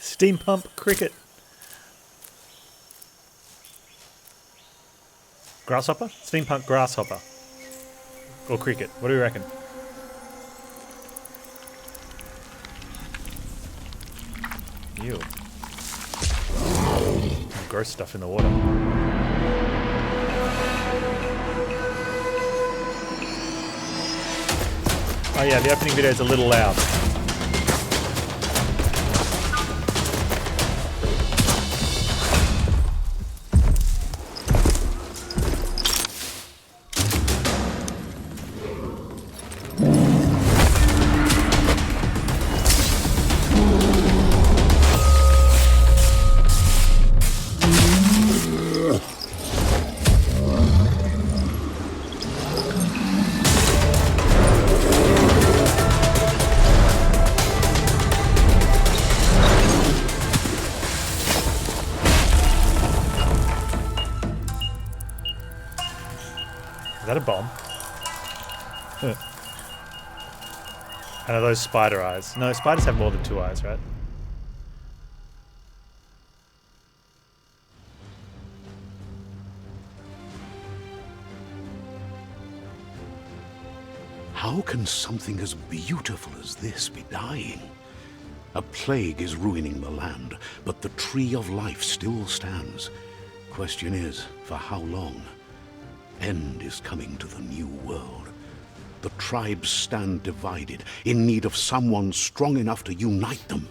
Steam pump cricket. Grasshopper? Steampunk grasshopper. Or cricket. What do you reckon? Ew. Gross stuff in the water. Oh yeah, the opening video is a little loud. Is that a bomb? And are those spider eyes? No, spiders have more than 2 eyes, right? How can something as beautiful as this be dying? A plague is ruining the land, but the tree of life still stands. Question is, for how long? End is coming to the new world. The tribes stand divided, in need of someone strong enough to unite them,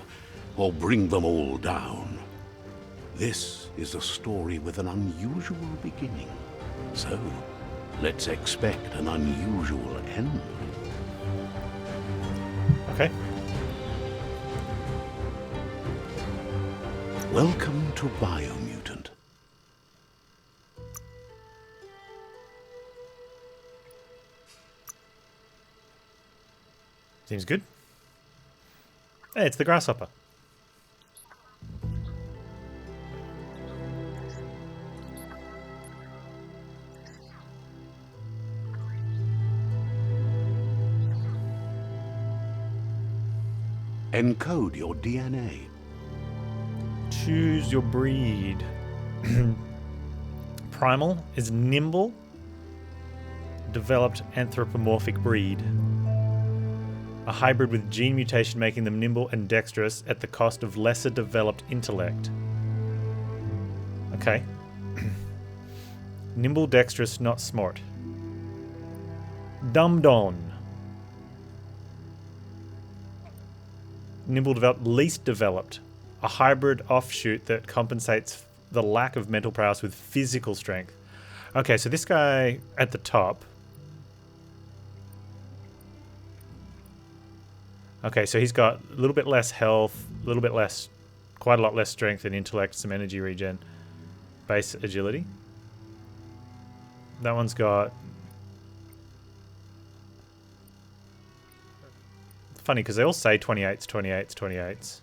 or bring them all down. This is a story with an unusual beginning. So, let's expect an unusual end. Okay. Welcome to Biomutant. Seems good. Hey, it's the grasshopper. Encode your DNA. Choose your breed. Primal is nimble, developed anthropomorphic breed. A hybrid with gene mutation making them nimble and dexterous at the cost of lesser developed intellect. Okay. Nimble, dexterous, not smart. Dumdon. Nimble, developed, least developed. A hybrid offshoot that compensates the lack of mental prowess with physical strength. Okay, so this guy at the top. Okay, so he's got a little bit less health, a little bit less, quite a lot less strength and intellect, some energy regen, base agility. That one's got... It's funny because they all say 28s, 28s, 28s.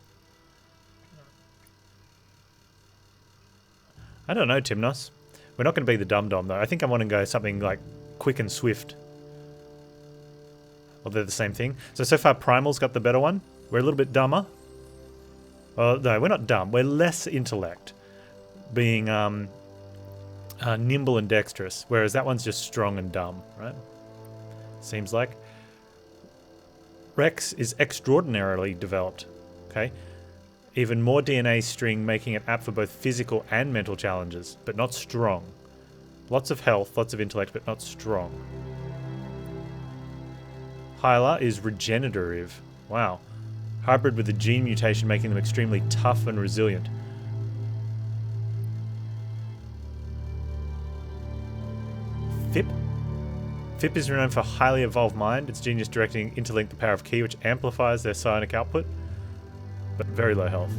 I don't know, Timnos. We're not going to be the dum-dum though. I think I want to go something like quick and swift. Or they're the same thing. So far Primal's got the better one. We're a little bit dumber. Well, no, we're not dumb. We're less intellect. Being nimble and dexterous. Whereas that one's just strong and dumb, right? Seems like. Rex is extraordinarily developed. Okay. Even more DNA string making it apt for both physical and mental challenges. But not strong. Lots of health, lots of intellect, but not strong. Hyla is regenerative. Wow. Hybrid with a gene mutation making them extremely tough and resilient. Fip? Fip is renowned for highly evolved mind. Its genius directing interlink the power of ki, which amplifies their psionic output, but very low health.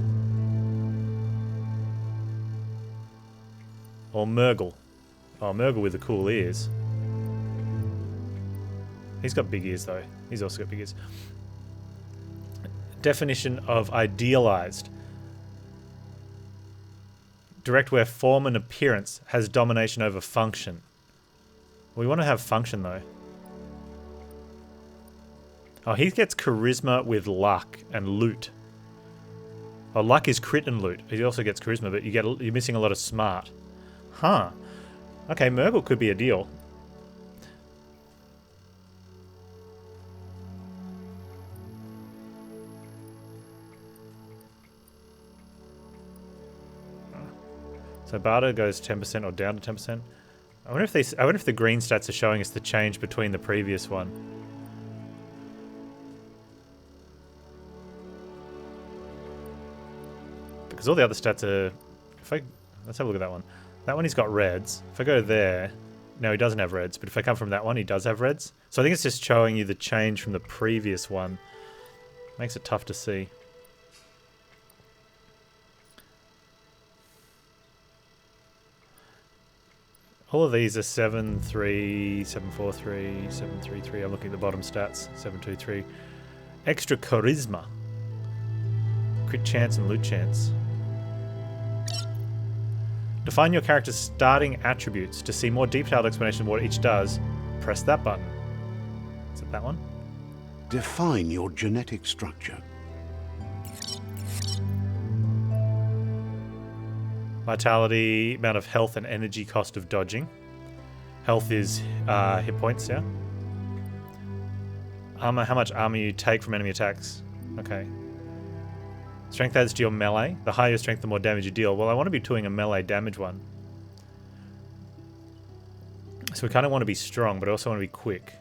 Or Murgle. Oh, Murgle with the cool ears. He's got big ears though. He's also got big ears. Definition of idealized. Direct where form and appearance has domination over function. We want to have function though. Oh, he gets charisma with luck and loot. Oh, luck is crit and loot. He also gets charisma, but you're missing a lot of smart. Huh. Okay, Murgle could be a deal. So Barter goes 10% or down to 10%. I wonder if the green stats are showing us the change between the previous one. Because all the other stats are... let's have a look at that one. That one he's got reds. If I go there... No, he doesn't have reds. But if I come from that one, he does have reds. So I think it's just showing you the change from the previous one. Makes it tough to see. All of these are 7-3, 7-4-3, 7-3-3. I'm looking at the bottom stats. 7-2-3. Extra charisma. Crit chance and loot chance. Define your character's starting attributes. To see more detailed explanation of what each does, press that button. Is it that one? Define your genetic structure. Vitality, amount of health and energy cost of dodging. Health is hit points, yeah? Armor, how much armor you take from enemy attacks. Okay. Strength adds to your melee. The higher your strength, the more damage you deal. Well, I want to be doing a melee damage one. So we kind of want to be strong, but I also want to be quick.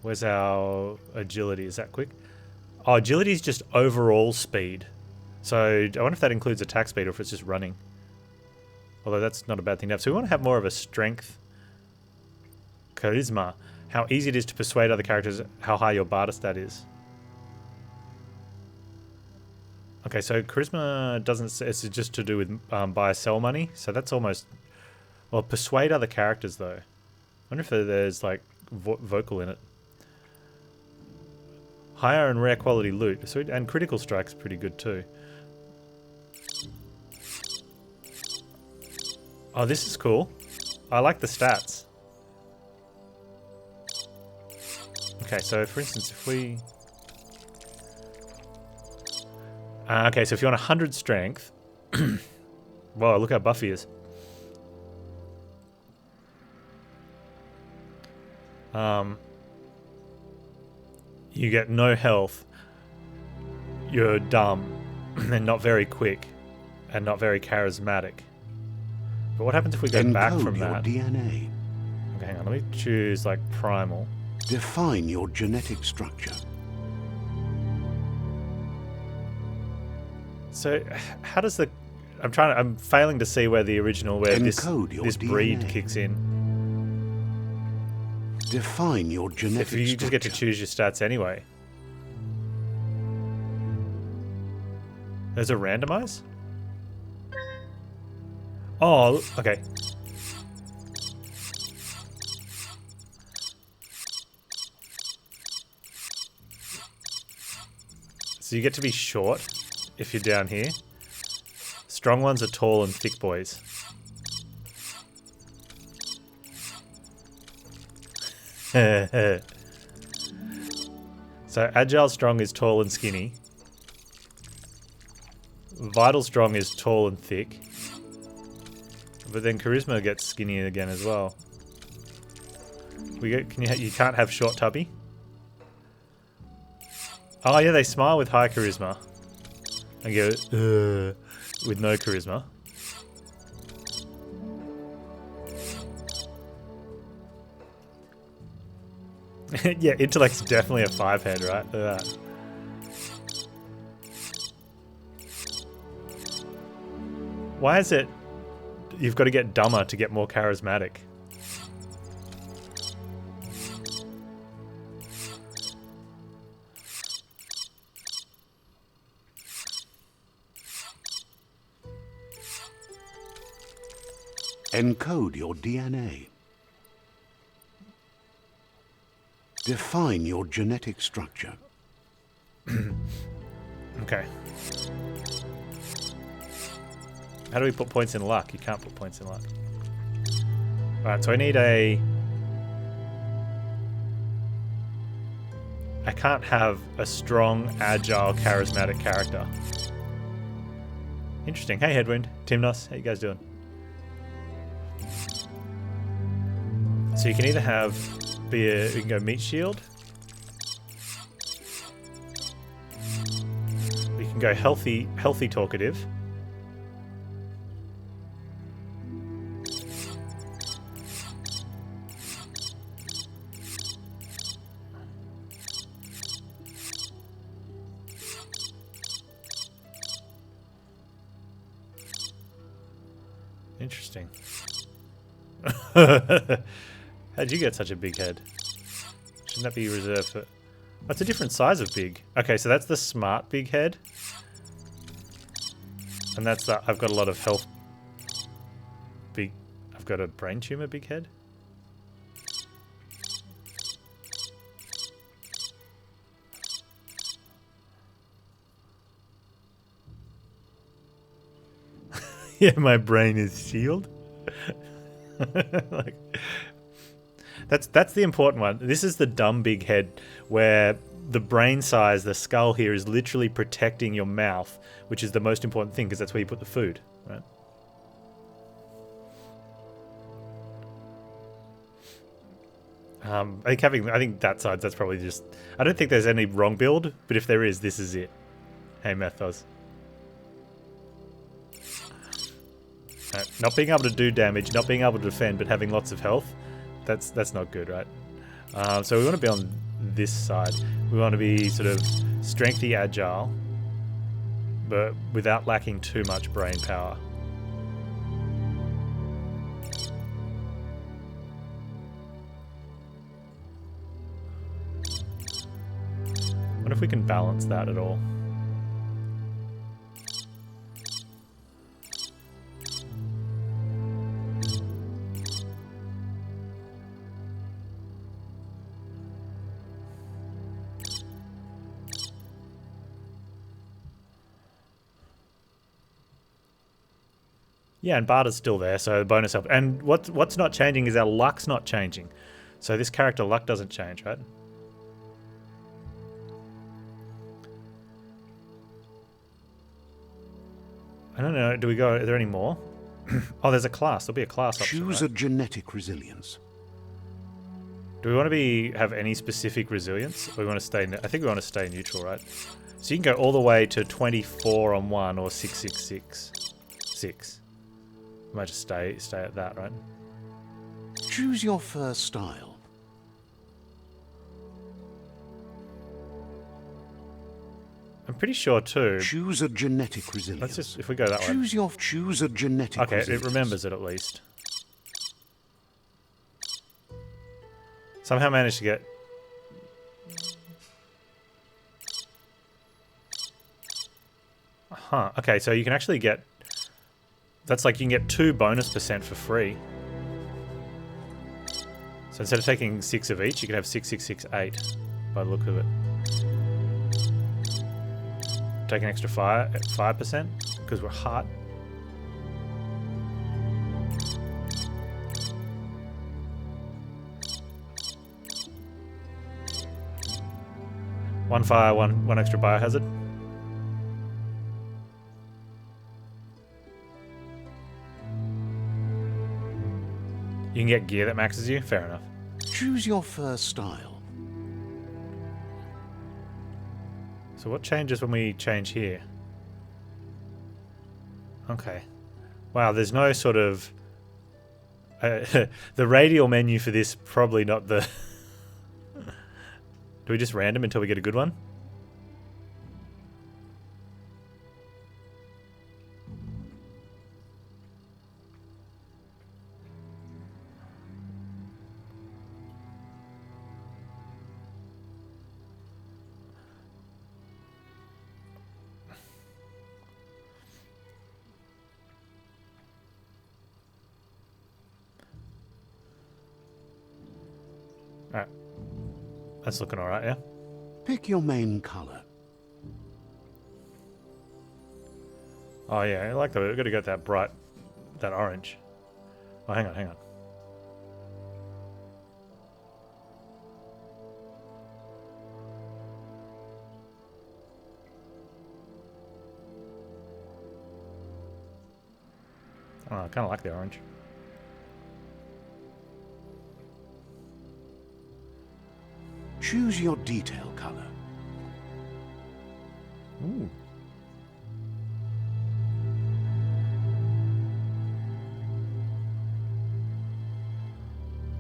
Where's our agility? Is that quick? Oh, agility is just overall speed. So I wonder if that includes attack speed or if it's just running. Although that's not a bad thing to have. So we want to have more of a strength. Charisma. How easy it is to persuade other characters how high your barter stat is. Okay, so charisma doesn't... It's just to do with buy or sell money. So that's almost... Well, persuade other characters, though. I wonder if there's, like, vocal in it. Higher and rare quality loot. So, and critical strike's pretty good, too. Oh, this is cool. I like the stats. Okay, so for instance, if we... okay, so if you want 100 strength... Wow, look how buff he is. You get no health. You're dumb. And not very quick. And not very charismatic. But what happens if we go back from that? DNA. Okay, hang on. Let me choose, like, primal. Define your genetic structure. So, how does the... I'm failing to see where the original... Where this breed kicks in. Define your genetic structure. If you just get to choose your stats anyway. There's a randomize? Oh, okay. So you get to be short if you're down here. Strong ones are tall and thick boys. So agile strong is tall and skinny. Vital strong is tall and thick. But then charisma gets skinny again as well. You can't have short tubby. Oh yeah, they smile with high charisma. And go with no charisma. Yeah, intellect's definitely a 5-head, right? Look at that. Why is it you've got to get dumber to get more charismatic? Encode your DNA. Define your genetic structure. Okay. How do we put points in luck? You can't put points in luck. Alright, so I need a I can't have a strong, agile, charismatic character. Interesting. Hey, Headwind. Timnos. How you guys doing? So you can either have... you can go meat shield. You can go healthy talkative. Interesting. How'd you get such a big head? Shouldn't that be reserved for... That's a different size of big. Okay, so that's the smart big head. And that's the... I've got a lot of health... Big... I've got a brain tumor big head. Yeah, my brain is shield. Like, that's the important one. This is the dumb big head where the brain size, the skull here, is literally protecting your mouth, which is the most important thing because that's where you put the food, right? I think that side, that's probably just... I don't think there's any wrong build, but if there is, this is it. Hey, Methos. Right. Not being able to do damage, not being able to defend, but having lots of health, that's not good, right? So we want to be on this side. We want to be sort of strengthy, agile, but without lacking too much brain power. I wonder if we can balance that at all. Yeah, and barter's still there, so the bonus help. And what's not changing is our luck's not changing. So this character luck doesn't change, right? I don't know. Do we go? Are there any more? Oh, there's a class. There'll be a class option. Choose right? a genetic resilience. Do we want to have any specific resilience? Or we want to stay? I think we want to stay neutral, right? So you can go all the way to 24 on 1 or 666. 6. We might just stay at that, right? Choose your first style. I'm pretty sure too. Choose a genetic resilience. Let's just, if we go that way. Choose a genetic resilience. Okay, it remembers it at least. Somehow managed to get... Huh, okay, so you can actually get... That's like you can get 2 bonus % for free. So instead of taking 6 of each, you can have 6668 by the look of it. Take an extra 5% because we're hot. One fire, one extra biohazard. You can get gear that maxes you? Fair enough. Choose your first style. So what changes when we change here? Okay. Wow, there's no sort of... the radial menu for this, probably not the... Do we just random until we get a good one? Alright. That's looking alright, yeah? Pick your main color. Oh yeah, I like that. We've got to get that bright, that orange. Oh, hang on. Oh, I kind of like the orange. Choose your detail color. Ooh.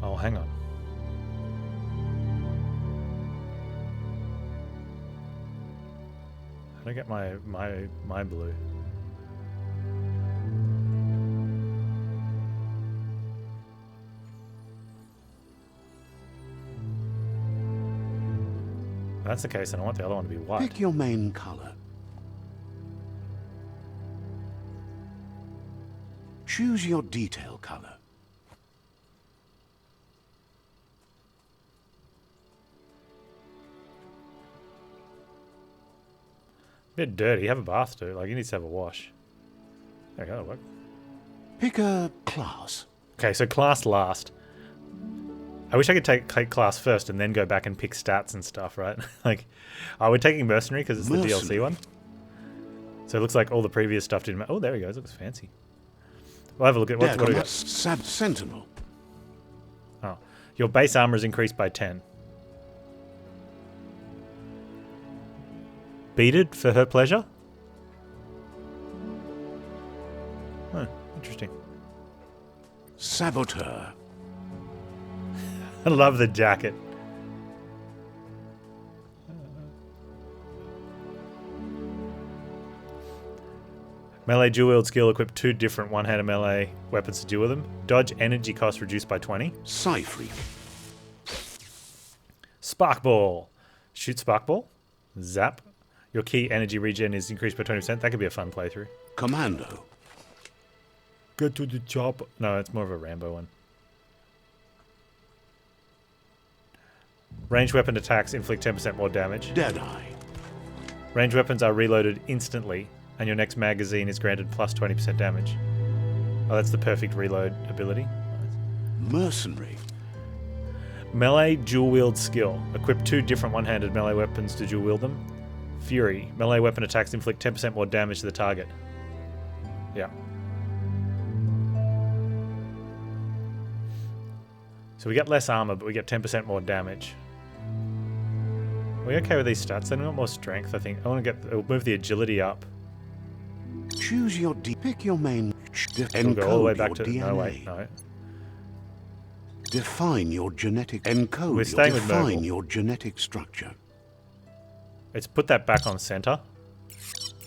Oh, hang on. How do I get my blue? If that's the case, then I want the other one to be white. Pick your main color. Choose your detail color. Bit dirty. Have a bath, dude. Like, you need to have a wash. There you go, that'll work. Pick a class. Okay, so class last. I wish I could take class first and then go back and pick stats and stuff, right? Like, we're taking Mercenary because it's the DLC one. So it looks like all the previous stuff didn't matter. Oh, there he goes. Looks fancy. We'll have a look at what do we got? Sentinel. Oh, your base armor is increased by 10. Beaded for her pleasure? Huh, interesting. Saboteur. I love the jacket. Melee dual wield skill, equip 2 different one-handed melee weapons to deal with them. Dodge energy cost reduced by 20. Psyfreak. Sparkball. Shoot Sparkball. Zap. Your key energy regen is increased by 20%. That could be a fun playthrough. Commando. Get to the chop. No, it's more of a Rambo one. Ranged weapon attacks inflict 10% more damage. Deadeye. Ranged weapons are reloaded instantly, and your next magazine is granted plus 20% damage. Oh, that's the perfect reload ability. Mercenary. Melee dual wield skill. Equip 2 different one-handed melee weapons to dual wield them. Fury. Melee weapon attacks inflict 10% more damage to the target. Yeah. So we get less armor, but we get 10% more damage. Are we okay with these stats? Then we want more strength, I think. I want to get... We'll move the agility up. Choose your pick your main. We'll go all the way back to... DNA. No, wait, no. Define your genetic... Encode. We're staying with define Merkel. your genetic structure. Let's put that back on center.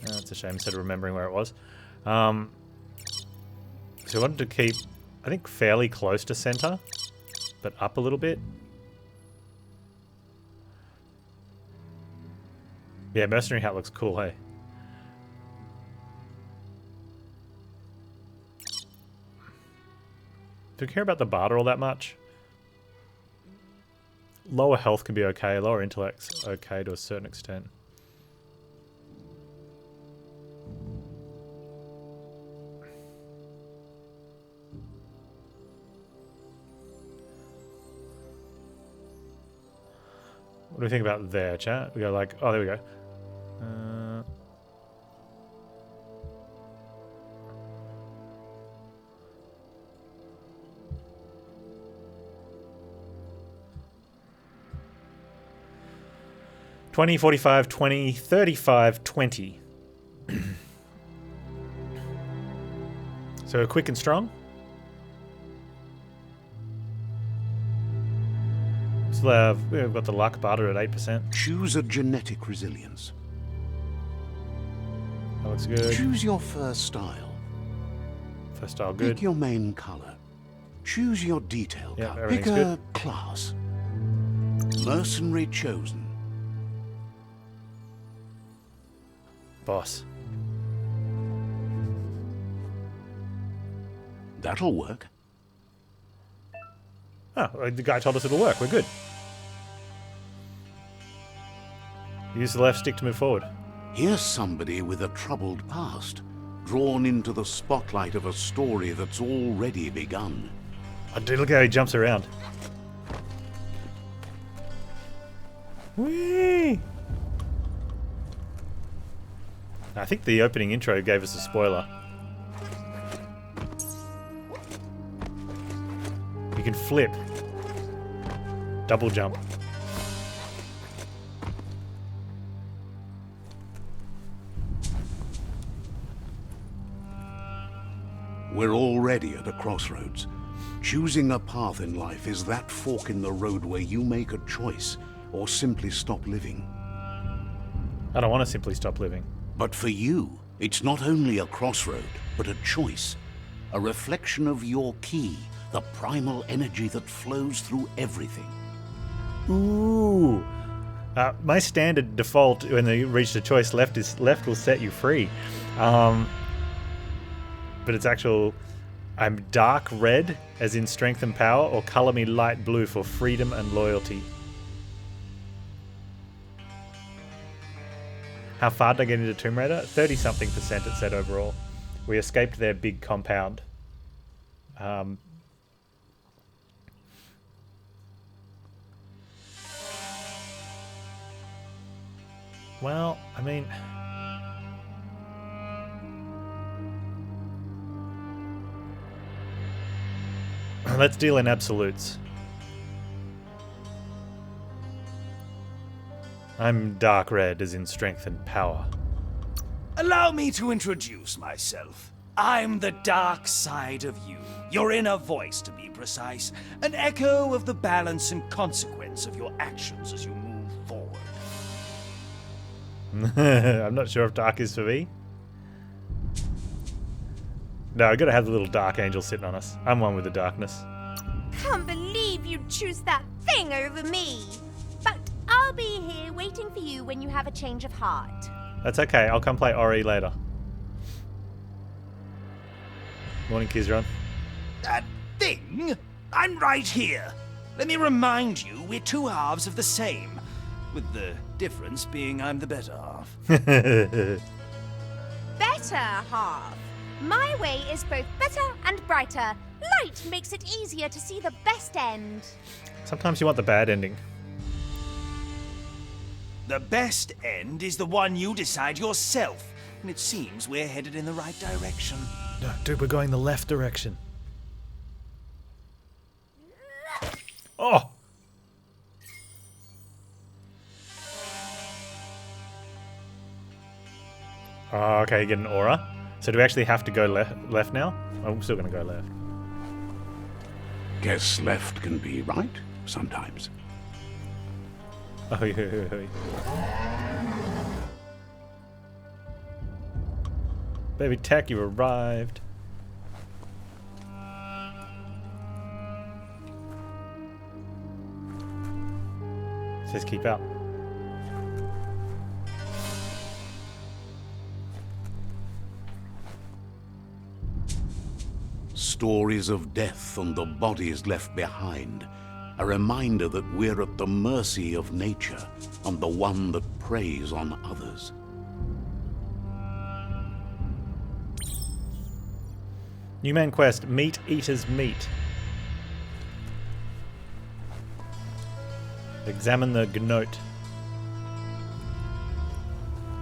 That's a shame instead of remembering where it was. So we wanted to keep, I think, fairly close to center, but up a little bit. Yeah, Mercenary hat looks cool, hey? Do you care about the barter all that much? Lower health can be okay, lower intellect's okay to a certain extent. What do we think about there, chat? We go like, oh, there we go. 20, 45, 20, 35, 20. So quick and strong. Still have, we've got the luck barter at 8%. Choose a genetic resilience. That looks good. Choose your first style. First style good. Pick your main color. Choose your detail Yeah, color. everything's Pick a good. class. Mercenary chosen. Boss. That'll work. Oh, the guy told us it'll work. We're good. Use the left stick to move forward. Here's somebody with a troubled past, drawn into the spotlight of a story that's already begun. Oh, dude, look how he jumps around. Whee! I think the opening intro gave us a spoiler. can flip. Double jump. We're already at a crossroads. Choosing a path in life is that fork in the road where you make a choice or simply stop living. I don't want to simply stop living. But for you, it's not only a crossroad, but a choice. A reflection of your key, the primal energy that flows through everything. Ooh. My standard default when you reach the choice left will set you free. But it's actual, I'm dark red, as in strength and power, or color me light blue for freedom and loyalty. How far did I get into Tomb Raider? 30-something% it said overall. We escaped their big compound. Well, I mean... let's deal in absolutes. I'm dark red, as in strength and power. Allow me to introduce myself. I'm the dark side of you. Your inner voice, to be precise. An echo of the balance and consequence of your actions as you move forward. I'm not sure if dark is for me. No, I gotta have the little dark angel sitting on us. I'm one with the darkness. Can't believe you'd choose that thing over me. But I'll be here waiting for you when you have a change of heart. That's okay, I'll come play Ori later. Morning, Kizron. That thing? I'm right here. Let me remind you, we're two halves of the same. With the difference being I'm the better half. Better half. My way is both better and brighter. Light makes it easier to see the best end. Sometimes you want the bad ending. The best end is the one you decide yourself. And it seems we're headed in the right direction. No, dude, we're going the left direction. Oh! Oh, okay, you get an aura. So do we actually have to go left now? Oh, I'm still going to go left. Guess left can be right sometimes. Oh, yeah. Baby Tech, you arrived. It says keep out. Stories of death and the bodies left behind. A reminder that we're at the mercy of nature and the one that preys on others. New main quest, Meat Eater's Meat. Examine the gnote.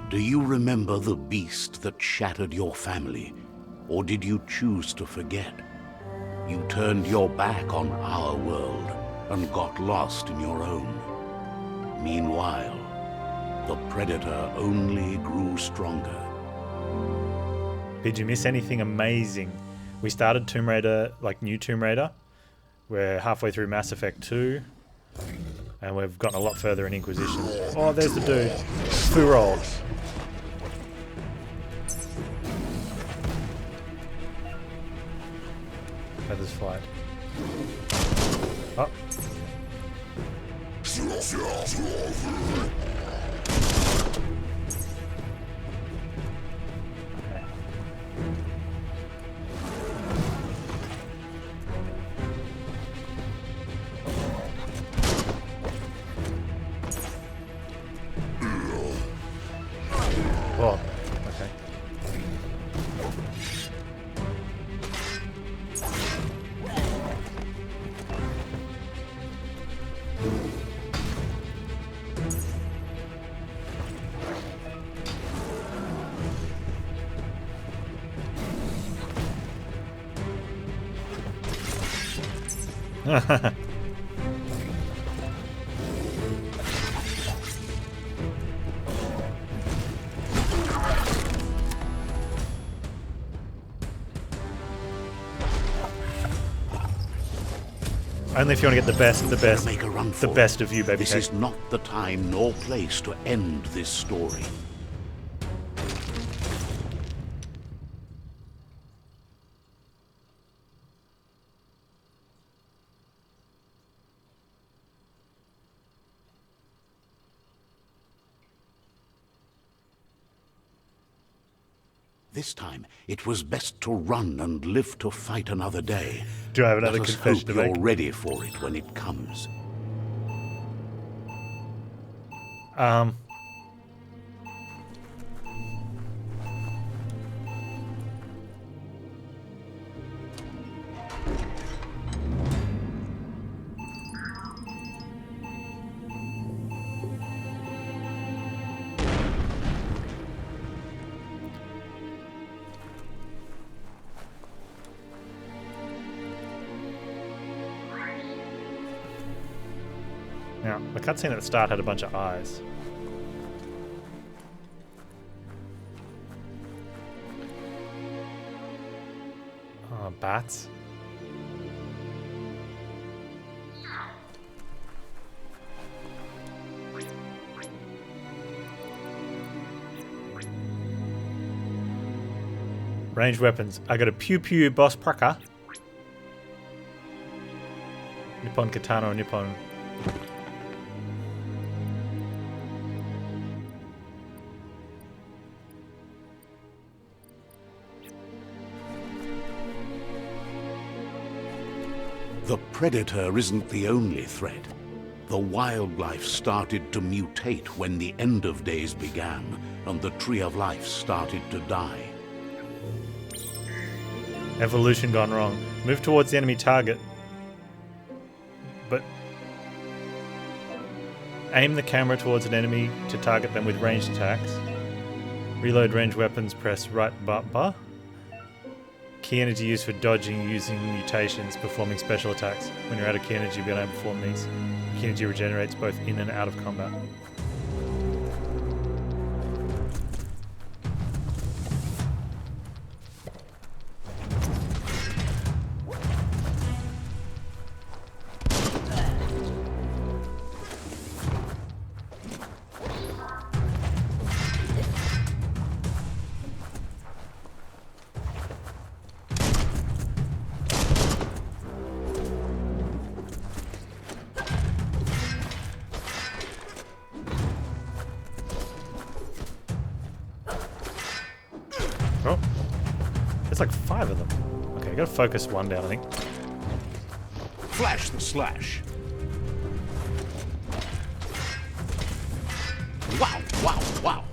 Do you remember the beast that shattered your family? Or did you choose to forget? You turned your back on our world and got lost in your own. Meanwhile, the predator only grew stronger. Did you miss anything amazing? We started Tomb Raider, like new Tomb Raider. We're halfway through Mass Effect 2. And we've gotten a lot further in Inquisition. Oh, there's the dude. Foo roll. Feathers flight. Oh. Oh, okay. Only if you want to get Make a run for the best of you, baby. This is not the time nor place to end this story. This time, it was best to run and live to fight another day. Do I have another Let us confession hope to make? you're ready for it when it comes. Now, the cutscene at the start had a bunch of eyes. Oh, bats. Ranged weapons. I got a pew pew boss praca. Nippon katana or Nippon. The Predator isn't the only threat. The wildlife started to mutate when the end of days began, and the Tree of Life started to die. Evolution gone wrong. Move towards the enemy target. But aim the camera towards an enemy to target them with ranged attacks. Reload ranged weapons, press right bumper. Key energy used for dodging, using mutations, performing special attacks. When you're out of key energy, you'll be able to perform these. Key energy regenerates both in and out of combat. Oh, there's like 5 of them. Okay, I gotta focus one down, I think. Flash the slash. Wow, wow, wow.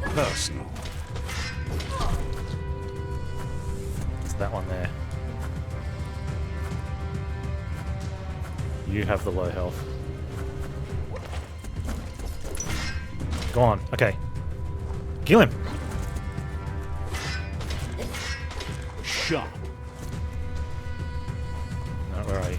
Personal. It's that one there. You have the low health. Go on, okay. Kill him! Sharp. Alright, where are you?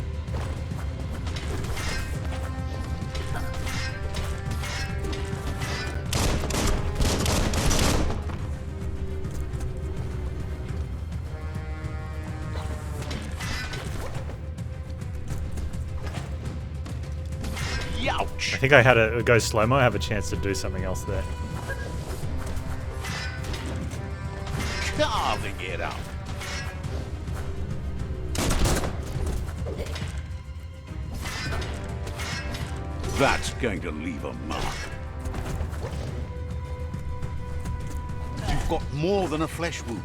Youch. I think I had a go slow-mo. I have a chance to do something else there. Carving it up. That's going to leave a mark. You've got more than a flesh wound.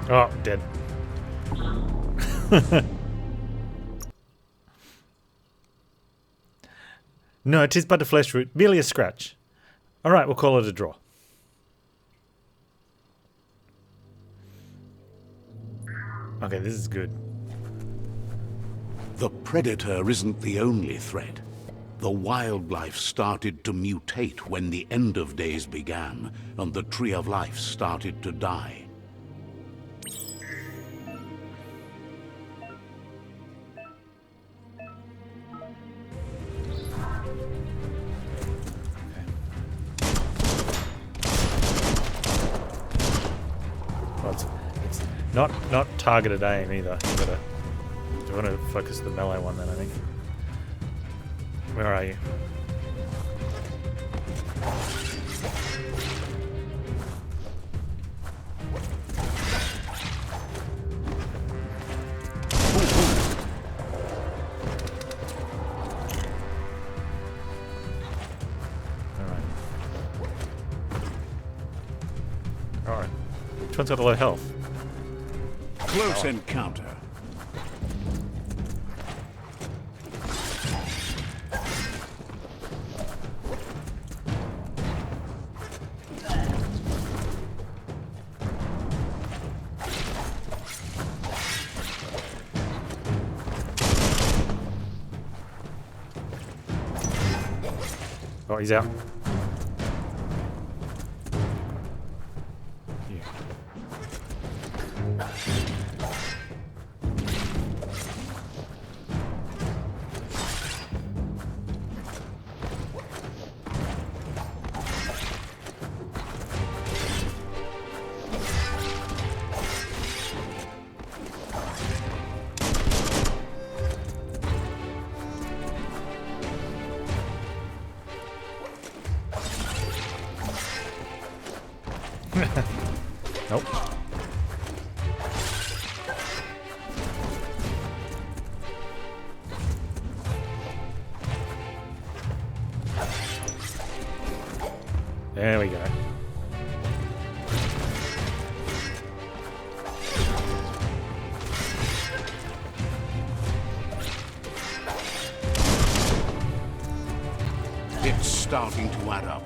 Oh, dead. No, 'tis but a flesh wound, merely a scratch. Alright, we'll call it a draw. Okay, this is good. The predator isn't the only threat. The wildlife started to mutate when the end of days began, and the tree of life started to die. Well, it's not targeted aim either. You want to focus the melee one then, I think. Where are you? Alright. Which one's got a low health? Close encounter. Oh, he's out. Yeah. Nope. There we go. It's starting to add up.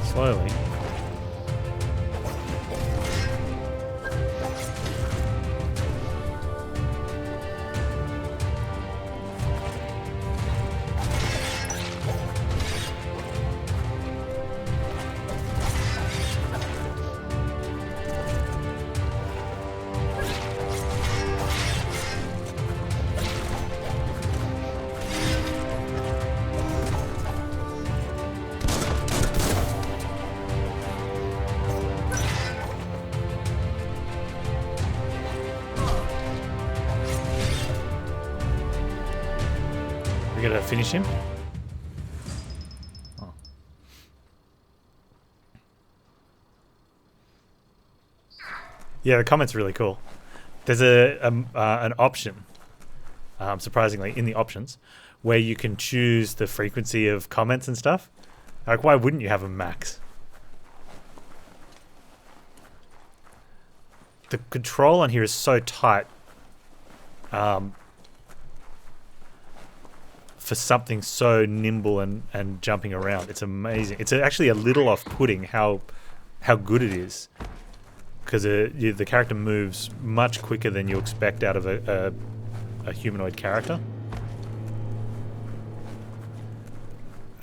Slowly. We gotta finish him. Oh. Yeah, the comment's really cool. There's an option, surprisingly, in the options, where you can choose the frequency of comments and stuff. Like, why wouldn't you have a max? The control on here is so tight. For something so nimble and jumping around, it's amazing. It's actually a little off-putting how good it is, because the character moves much quicker than you expect out of a humanoid character.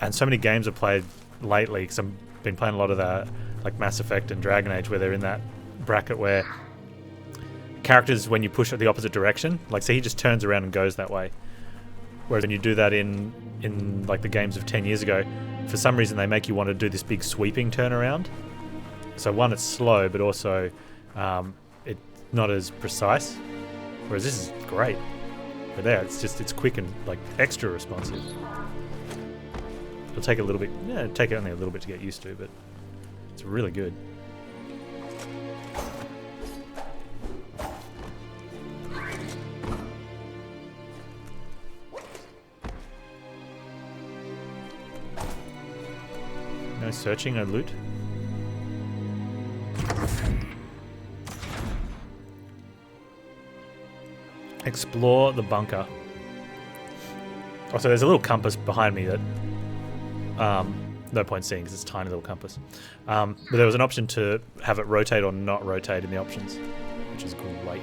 And so many games I've played lately, because I've been playing a lot of that, like Mass Effect and Dragon Age, where they're in that bracket where characters, when you push it the opposite direction, like say he just turns around and goes that way. Whereas when you do that in like the games of 10 years ago, for some reason they make you want to do this big sweeping turnaround. So one, it's slow, but also it's not as precise. Whereas this is great. But there, it's quick and like extra responsive. It'll take a little bit, take only a little bit to get used to, but it's really good. No searching, no loot. Explore the bunker. Oh, so there's a little compass behind me that no point seeing because it's a tiny little compass. But there was an option to have it rotate or not rotate in the options, which is great.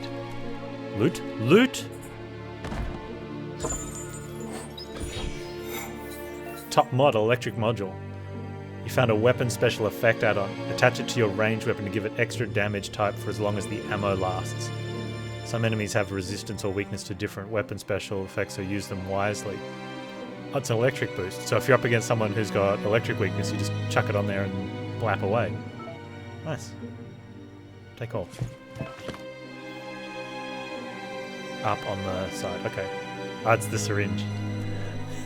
Loot? Loot! Top mod electric module. You found a weapon special effect add-on. Attach it to your ranged weapon to give it extra damage type for as long as the ammo lasts. Some enemies have resistance or weakness to different weapon special effects, so use them wisely. Oh, it's an electric boost. So if you're up against someone who's got electric weakness, you just chuck it on there and blap away. Nice. Take off. Up on the side. Okay. Oh, it's the syringe.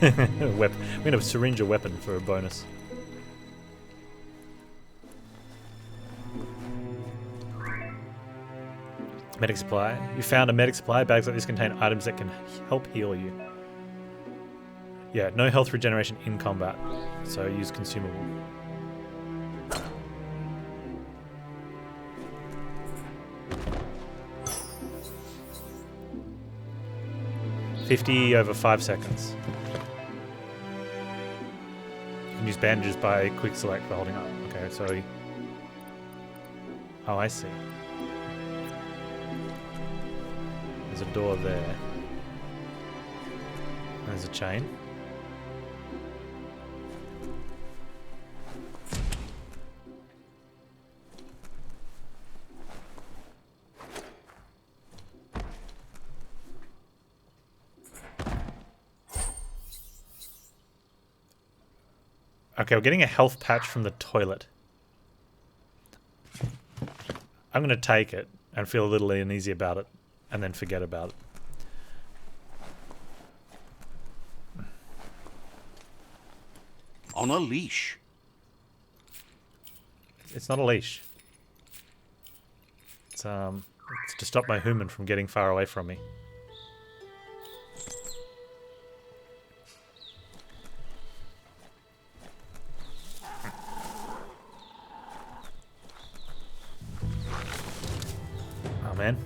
We're going to syringe a weapon for a bonus. Medic supply. You found a medic supply. Bags like this contain items that can help heal you. Yeah, no health regeneration in combat, so use consumable. $50 over 5 seconds. You can use bandages by quick select for holding up. Okay, so... Oh, I see. There's a door there. There's a chain. Okay, we're getting a health patch from the toilet. I'm going to take it and feel a little uneasy about it, and then forget about it. On a leash. It's not a leash. It's to stop my human from getting far away from me. Oh man.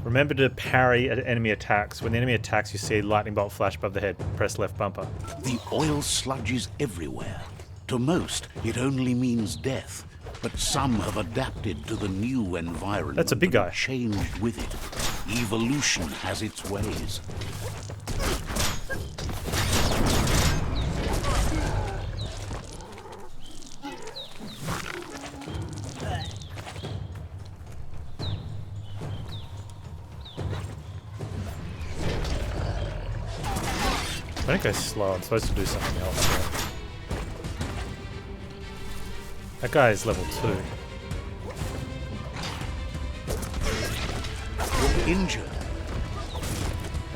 Remember to parry at enemy attacks. When the enemy attacks, you see a lightning bolt flash above the head. Press left bumper. The oil sludges everywhere. To most, it only means death. But some have adapted to the new environment. That's a big guy. And changed with it. Evolution has its ways. I think I slow. I'm supposed to do something else. Yeah. That guy is level 2. You're injured.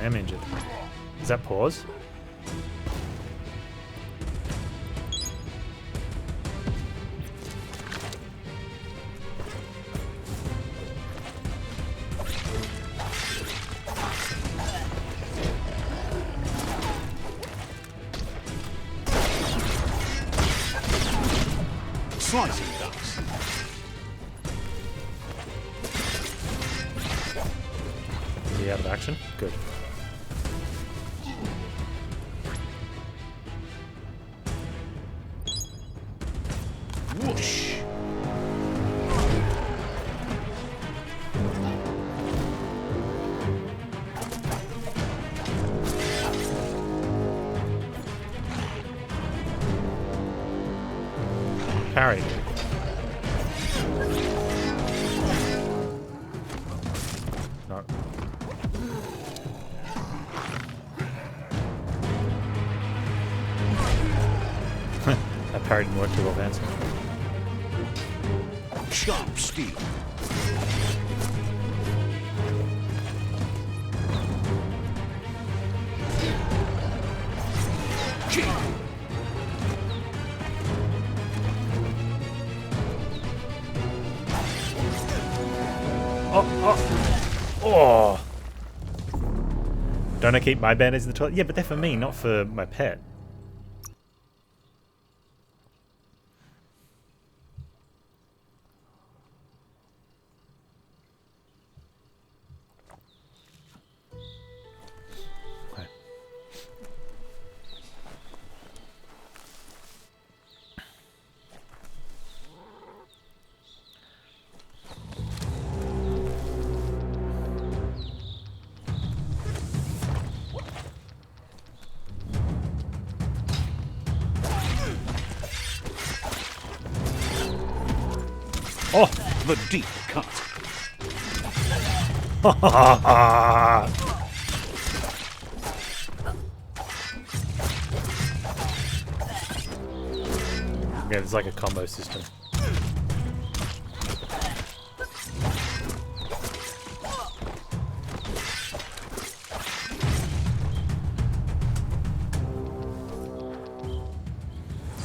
I am injured. Is that pause? Slicing ducks. Is he out of action? Good. Whoosh. Parry. No. That parry didn't work too well, Panz. Sharp steel. Jig. Oh! Don't I keep my band-aids in the toilet? Yeah, but they're for me, not for my pet. Okay. the deep cut. Yeah, it's like a combo system.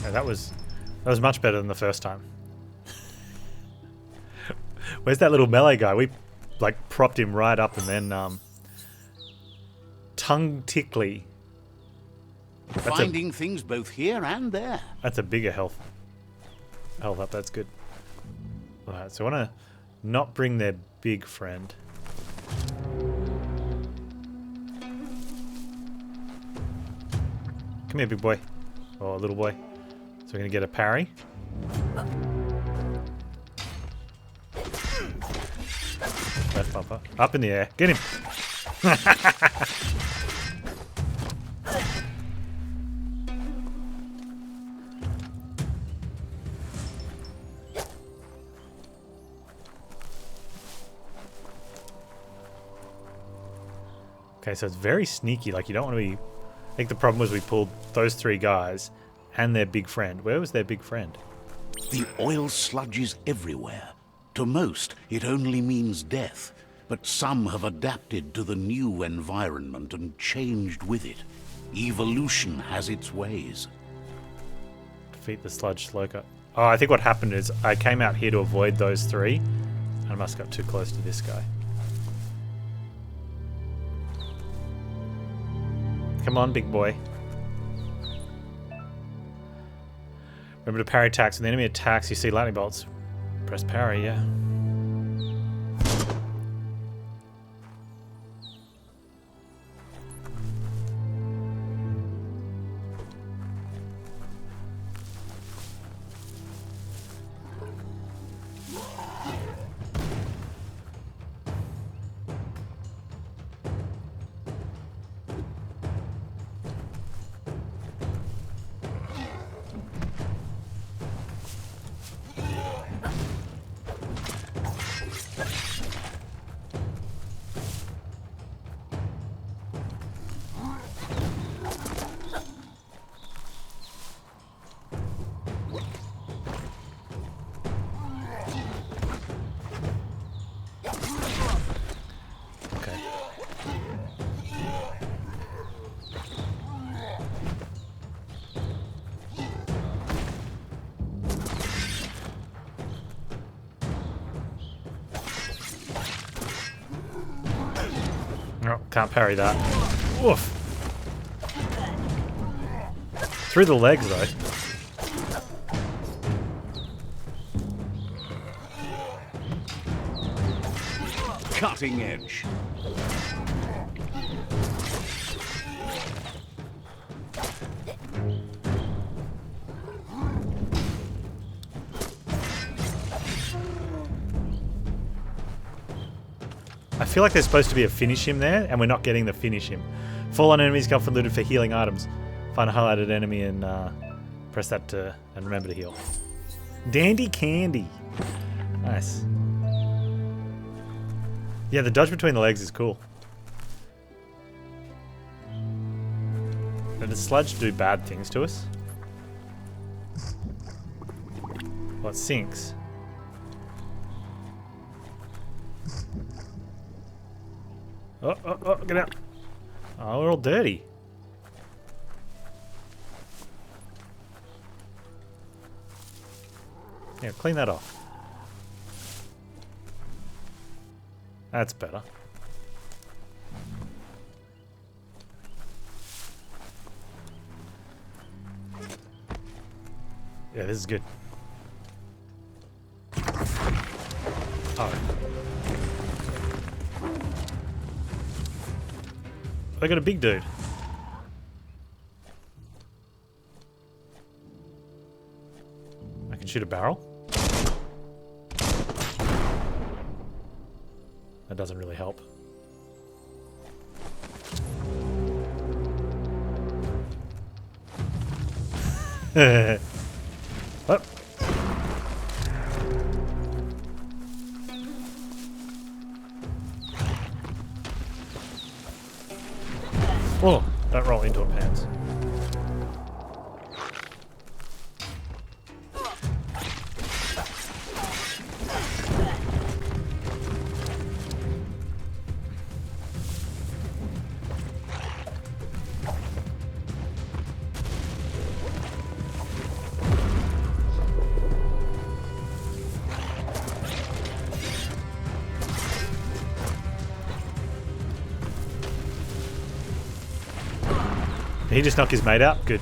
Yeah, that was much better than the first time. Where's that little melee guy? We like propped him right up and then tongue tickly. Finding things both here and there. That's a bigger health up. That's good. Alright, so I want to not bring their big friend. Come here, big boy. Or little boy. So we're going to get a parry. Left bumper. Up in the air. Get him! Okay, so it's very sneaky. Like, you don't want to be... I think the problem was we pulled those three guys and their big friend. Where was their big friend? The oil sludge is everywhere. To most, it only means death. But some have adapted to the new environment and changed with it. Evolution has its ways. Defeat the sludge sloker. Oh, I think what happened is I came out here to avoid those three. I must have got too close to this guy. Come on, big boy. Remember to parry attacks. When the enemy attacks, you see lightning bolts. Press parry, yeah. Oh, can't parry that. Woof. Through the legs, though. Cutting edge. I feel like there's supposed to be a finish him there, and we're not getting the finish him. Fallen enemies come from looted for healing items. Find a highlighted enemy and press that to and remember to heal. Dandy candy. Nice. Yeah, the dodge between the legs is cool. Did the sludge do bad things to us? Well, it sinks. Oh, get out. Oh, we're all dirty. Yeah, clean that off. That's better. Yeah, this is good. Oh. I got a big dude. I can shoot a barrel. That doesn't really help. Oh. Oh, don't roll into a Panz. Did he just knock his mate out? Good.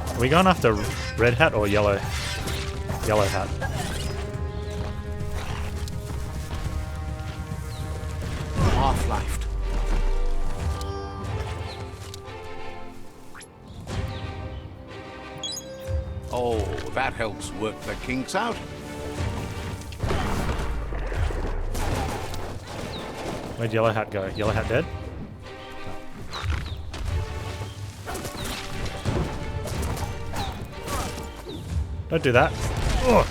Are we going after red hat or yellow? Yellow hat. Half-lifed. Oh, that helps work the kinks out. Where'd yellow hat go? Yellow hat dead? Don't do that. Ugh.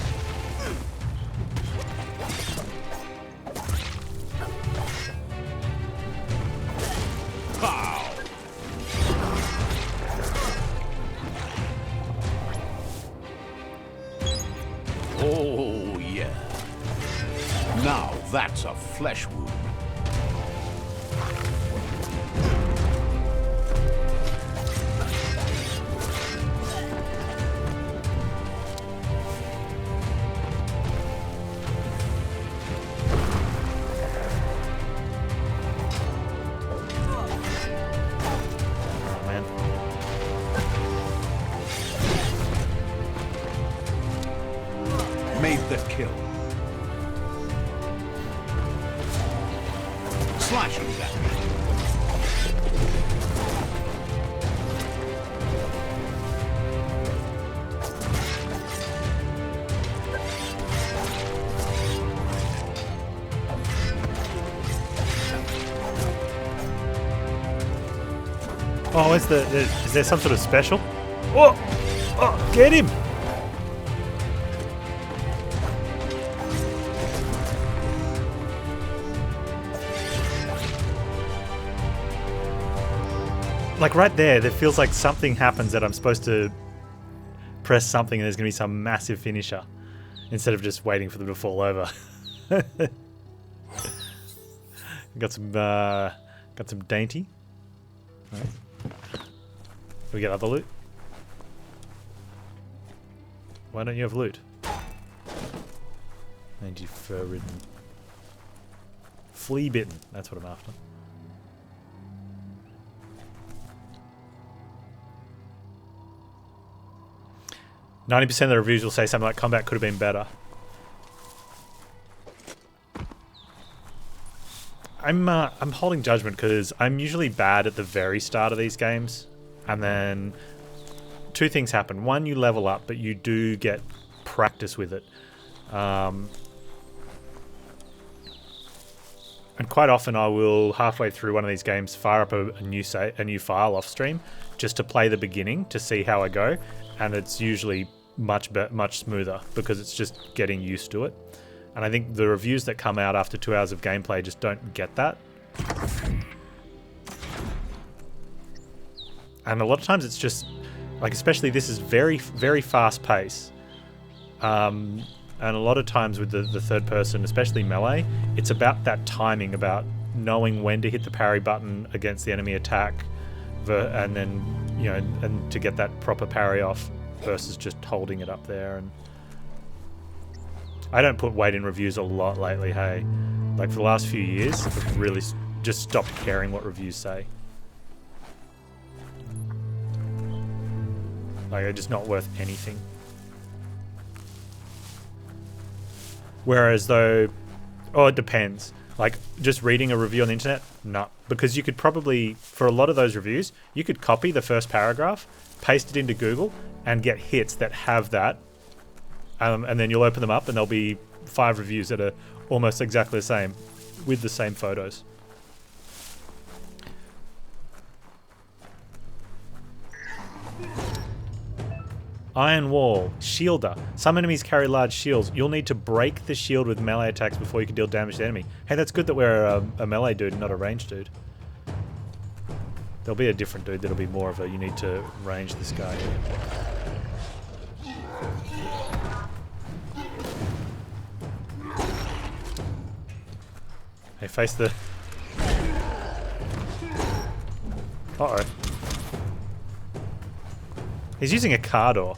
Pow! Oh, yeah. Now that's a flesh wound. Made the kill. Slashing damage. Oh, is there some sort of special? Oh, oh, get him! Like right there feels like something happens that I'm supposed to press something and there's going to be some massive finisher instead of just waiting for them to fall over. got some dainty. All right. We get other loot. Why don't you have loot? Dainty fur ridden. Flea bitten. That's what I'm after. %90 of the reviews will say something like combat could have been better. I'm holding judgment because I'm usually bad at the very start of these games, and then two things happen. One, you level up, but you do get practice with it, and quite often I will halfway through one of these games fire up a new file off stream just to play the beginning to see how I go, and it's usually much smoother because it's just getting used to it. And I think the reviews that come out after 2 hours of gameplay just don't get that. And a lot of times it's just like, especially this is very, very fast pace. And a lot of times with the third person, especially melee, it's about that timing, about knowing when to hit the parry button against the enemy attack, and then, you know, and to get that proper parry off versus just holding it up there. And I don't put weight in reviews a lot lately, hey. Like for the last few years, I've really just stopped caring what reviews say. Like, they're just not worth anything. Whereas though, oh, it depends. Like, just reading a review on the internet? No. Because you could probably, for a lot of those reviews, you could copy the first paragraph, paste it into Google, and get hits that have that. And then you'll open them up and there'll be 5 reviews that are almost exactly the same, with the same photos. Iron Wall, Shielder. Some enemies carry large shields. You'll need to break the shield with melee attacks before you can deal damage to the enemy. Hey, that's good that we're a melee dude, not a ranged dude. There'll be a different dude that'll be more of a, you need to range this guy. Hey, face the... Uh-oh. He's using a car door.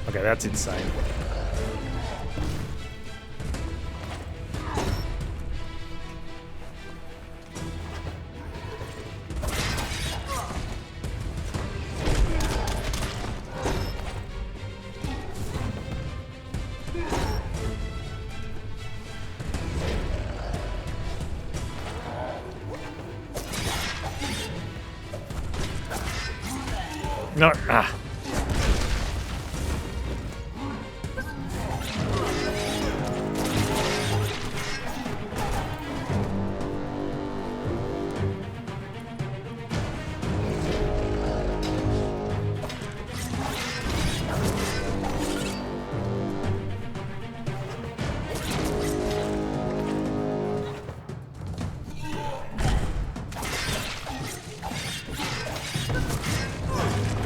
Okay, that's insane. No, ah.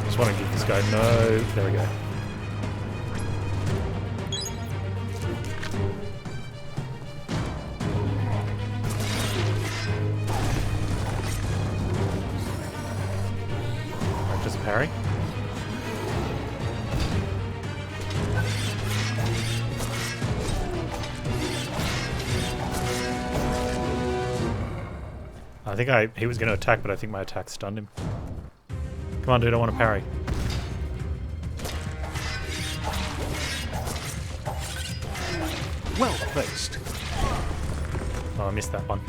Just want to give this guy no... There we go. Practice parry. I think he was going to attack, but I think my attack stunned him. Come on, dude, I want to parry. Well placed. Oh, I missed that one.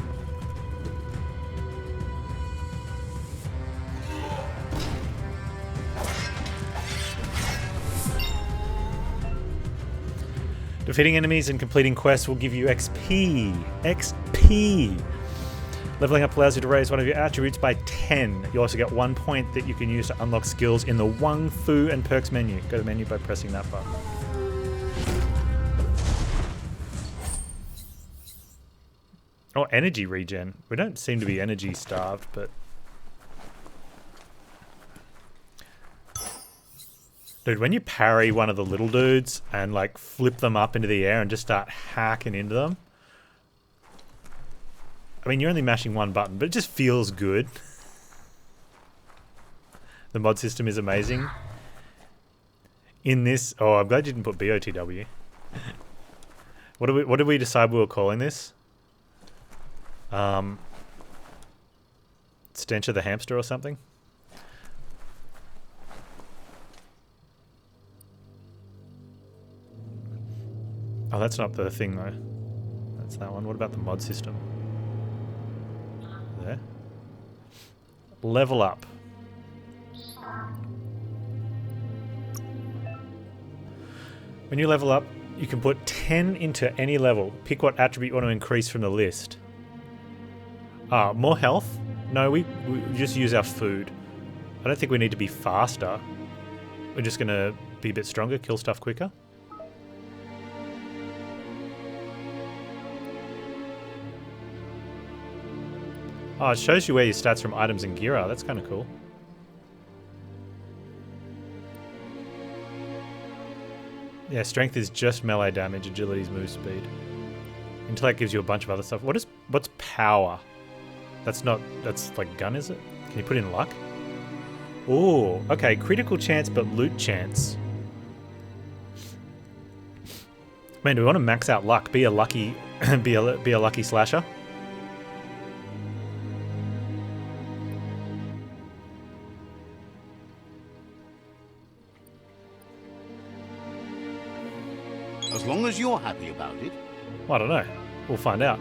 Defeating enemies and completing quests will give you XP. XP! Leveling up allows you to raise one of your attributes by 10. You also get 1 point that you can use to unlock skills in the Wang Fu and Perks menu. Go to the menu by pressing that button. Oh, energy regen. We don't seem to be energy starved, but... Dude, when you parry one of the little dudes and like flip them up into the air and just start hacking into them... I mean, you're only mashing one button, but it just feels good. The mod system is amazing. In this... Oh, I'm glad you didn't put BOTW. What did we decide we were calling this? Stench of the Hamster or something? Oh, that's not the thing, though. That's that one. What about the mod system? There. Level up. When you level up, you can put 10 into any level. Pick what attribute you want to increase from the list. More health? No, we just use our food. I don't think we need to be faster. We're just going to be a bit stronger, kill stuff quicker. Oh, it shows you where your stats from items and gear are. That's kind of cool. Yeah, strength is just melee damage, agility is move speed. Intellect gives you a bunch of other stuff. What's power? That's like gun, is it? Can you put in luck? Ooh, okay, critical chance but loot chance. Man, do we want to max out luck? Be a lucky be a lucky slasher? As long as you're happy about it. Well, I don't know. We'll find out.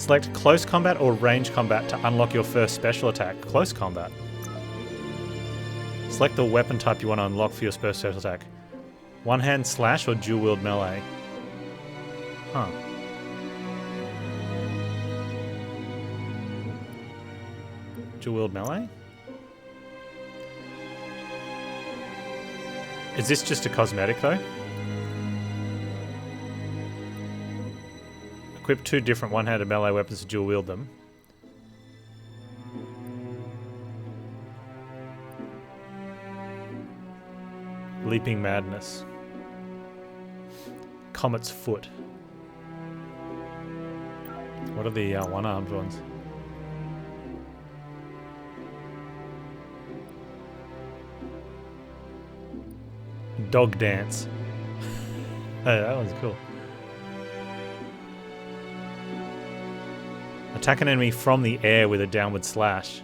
Select close combat or range combat to unlock your first special attack. Close combat. Select the weapon type you want to unlock for your first special attack. One-hand slash or dual-wield melee. Huh. Dual-wield melee? Is this just a cosmetic though? Equip 2 different one-handed melee weapons to dual-wield them. Leaping Madness. Comet's Foot. What are the one-armed ones? Dog Dance. Hey, that one's cool. Attack an enemy from the air with a downward slash.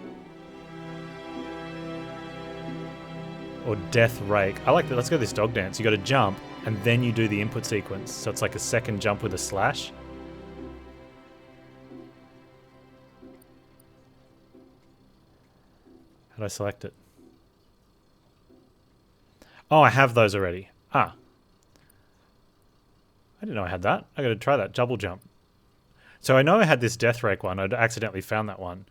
Or Death Rake. I like that. Let's go this Dog Dance. You got to jump, and then you do the input sequence. So it's like a second jump with a slash. How do I select it? Oh, I have those already. Ah. I didn't know I had that. I got to try that. Double jump. So I know I had this Death Rake one. I'd accidentally found that one.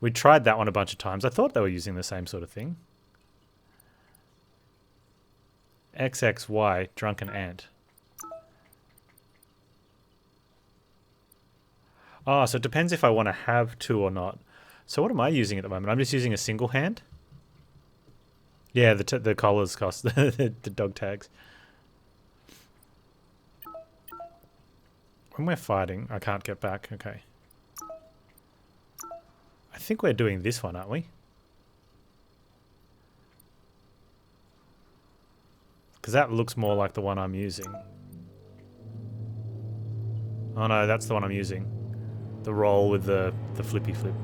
We tried that one a bunch of times. I thought they were using the same sort of thing. XXY, Drunken Ant. Oh, so it depends if I want to have two or not. So what am I using at the moment? I'm just using a single hand? Yeah, the collars cost the dog tags. When we're fighting, I can't get back. Okay. I think we're doing this one, aren't we? Because that looks more like the one I'm using. Oh no, that's the one I'm using. The roll with the flippy flip.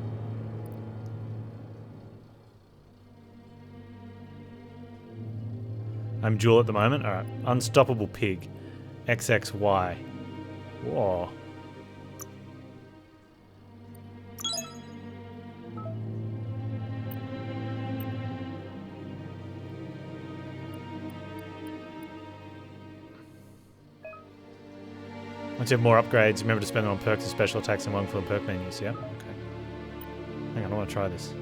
I'm dual at the moment. Alright. Unstoppable Pig. XXY. Whoa. Once you have more upgrades, remember to spend them on perks and special attacks and one for the perk menus, yeah? Okay. Hang on, I want to try this.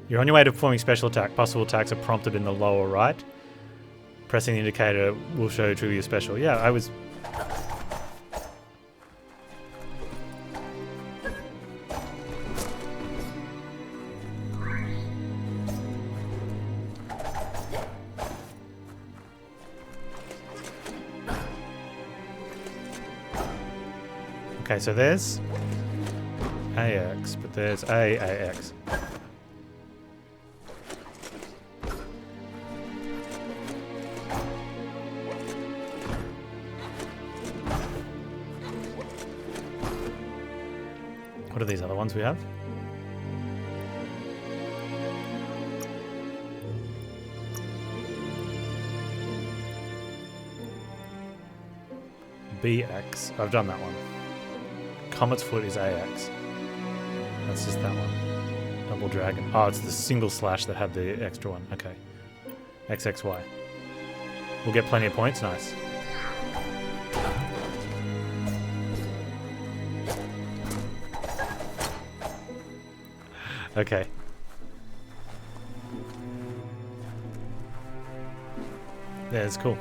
You're on your way to performing special attack. Possible attacks are prompted in the lower right. Pressing the indicator will show you trigger your special. Yeah, I was... Okay, so there's AX, but there's AAX. What are these other ones we have? BX. I've done that one. Comet's Foot is AX. That's just that one. Double Dragon. Oh, it's the single slash that had the extra one. Okay. XXY. We'll get plenty of points. Nice. Okay. Yeah, it's cool.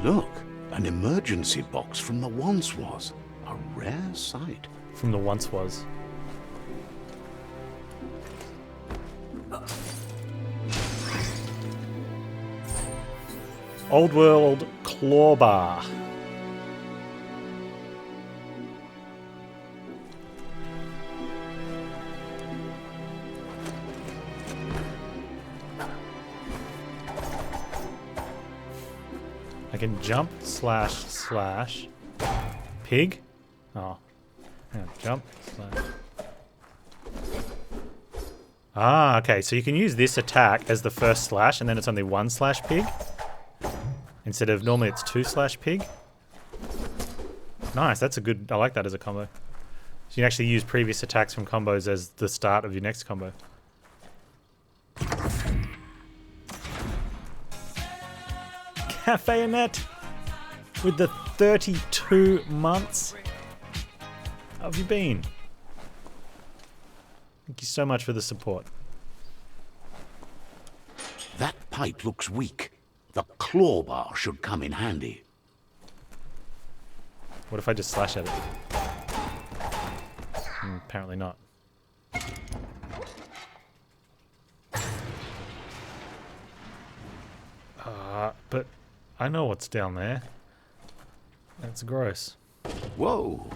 Look, an emergency box from the once was. A rare sight. From the once was. Old World Clawbar. I can jump, slash, pig. Oh, hang on, jump, slash. Ah, okay. So you can use this attack as the first slash, and then it's only 1 slash pig. Instead of normally it's 2 slash pig. Nice, that's a good... I like that as a combo. So you can actually use previous attacks from combos as the start of your next combo. Cafe Annette with the 32 months. How have you been? Thank you so much for the support. That pipe looks weak. The claw bar should come in handy. What if I just slash at it? Apparently not. But I know what's down there. That's gross. Whoa.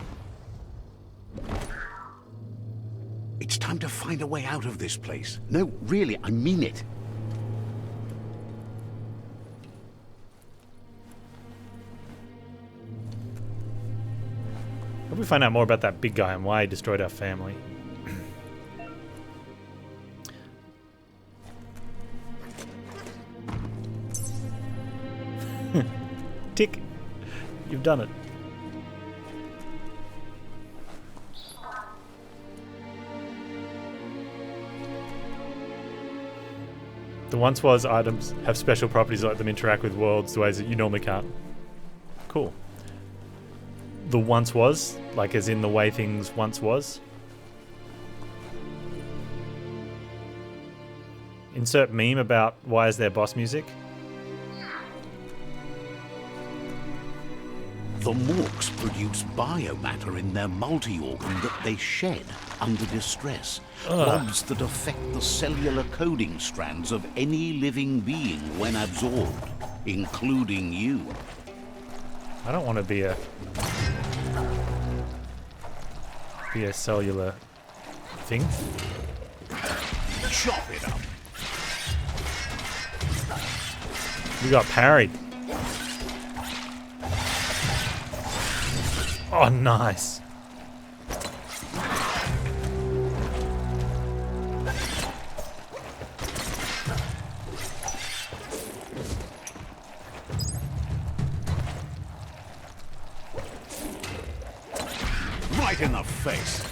It's time to find a way out of this place. No, really, I mean it. How do we find out more about that big guy and why he destroyed our family? Tick. You've done it. The once was items have special properties that let them interact with worlds the ways that you normally can't. Cool. The once was, like as in the way things once was. Insert meme about why is there boss music. The Morks produce biomatter in their multi-organ that they shed under distress. Blobs that affect the cellular coding strands of any living being when absorbed, including you. I don't want to be a cellular thing. Chop it up. We got parried. Oh, nice. Right in the face.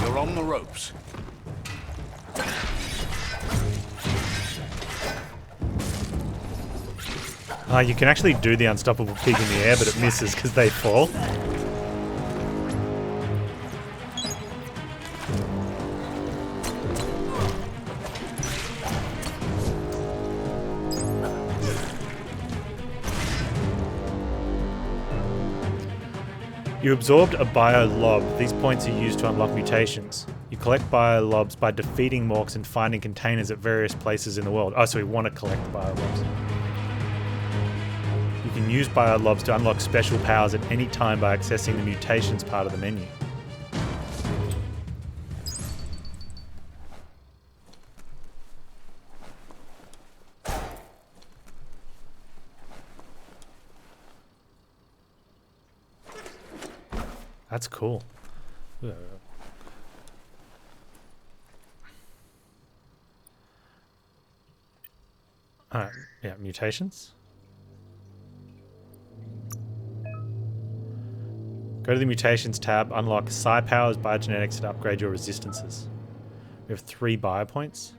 You're on the ropes. You can actually do the unstoppable pig in the air, but it misses because they fall. You absorbed a bio lob. These points are used to unlock mutations. You collect bio lobs by defeating Morks and finding containers at various places in the world. Oh, so we want to collect bio lobs. You can use bio lobs to unlock special powers at any time by accessing the mutations part of the menu. That's cool. Alright, yeah, mutations. Go to the mutations tab, unlock psi powers, biogenetics, and upgrade your resistances. We have 3 bio points.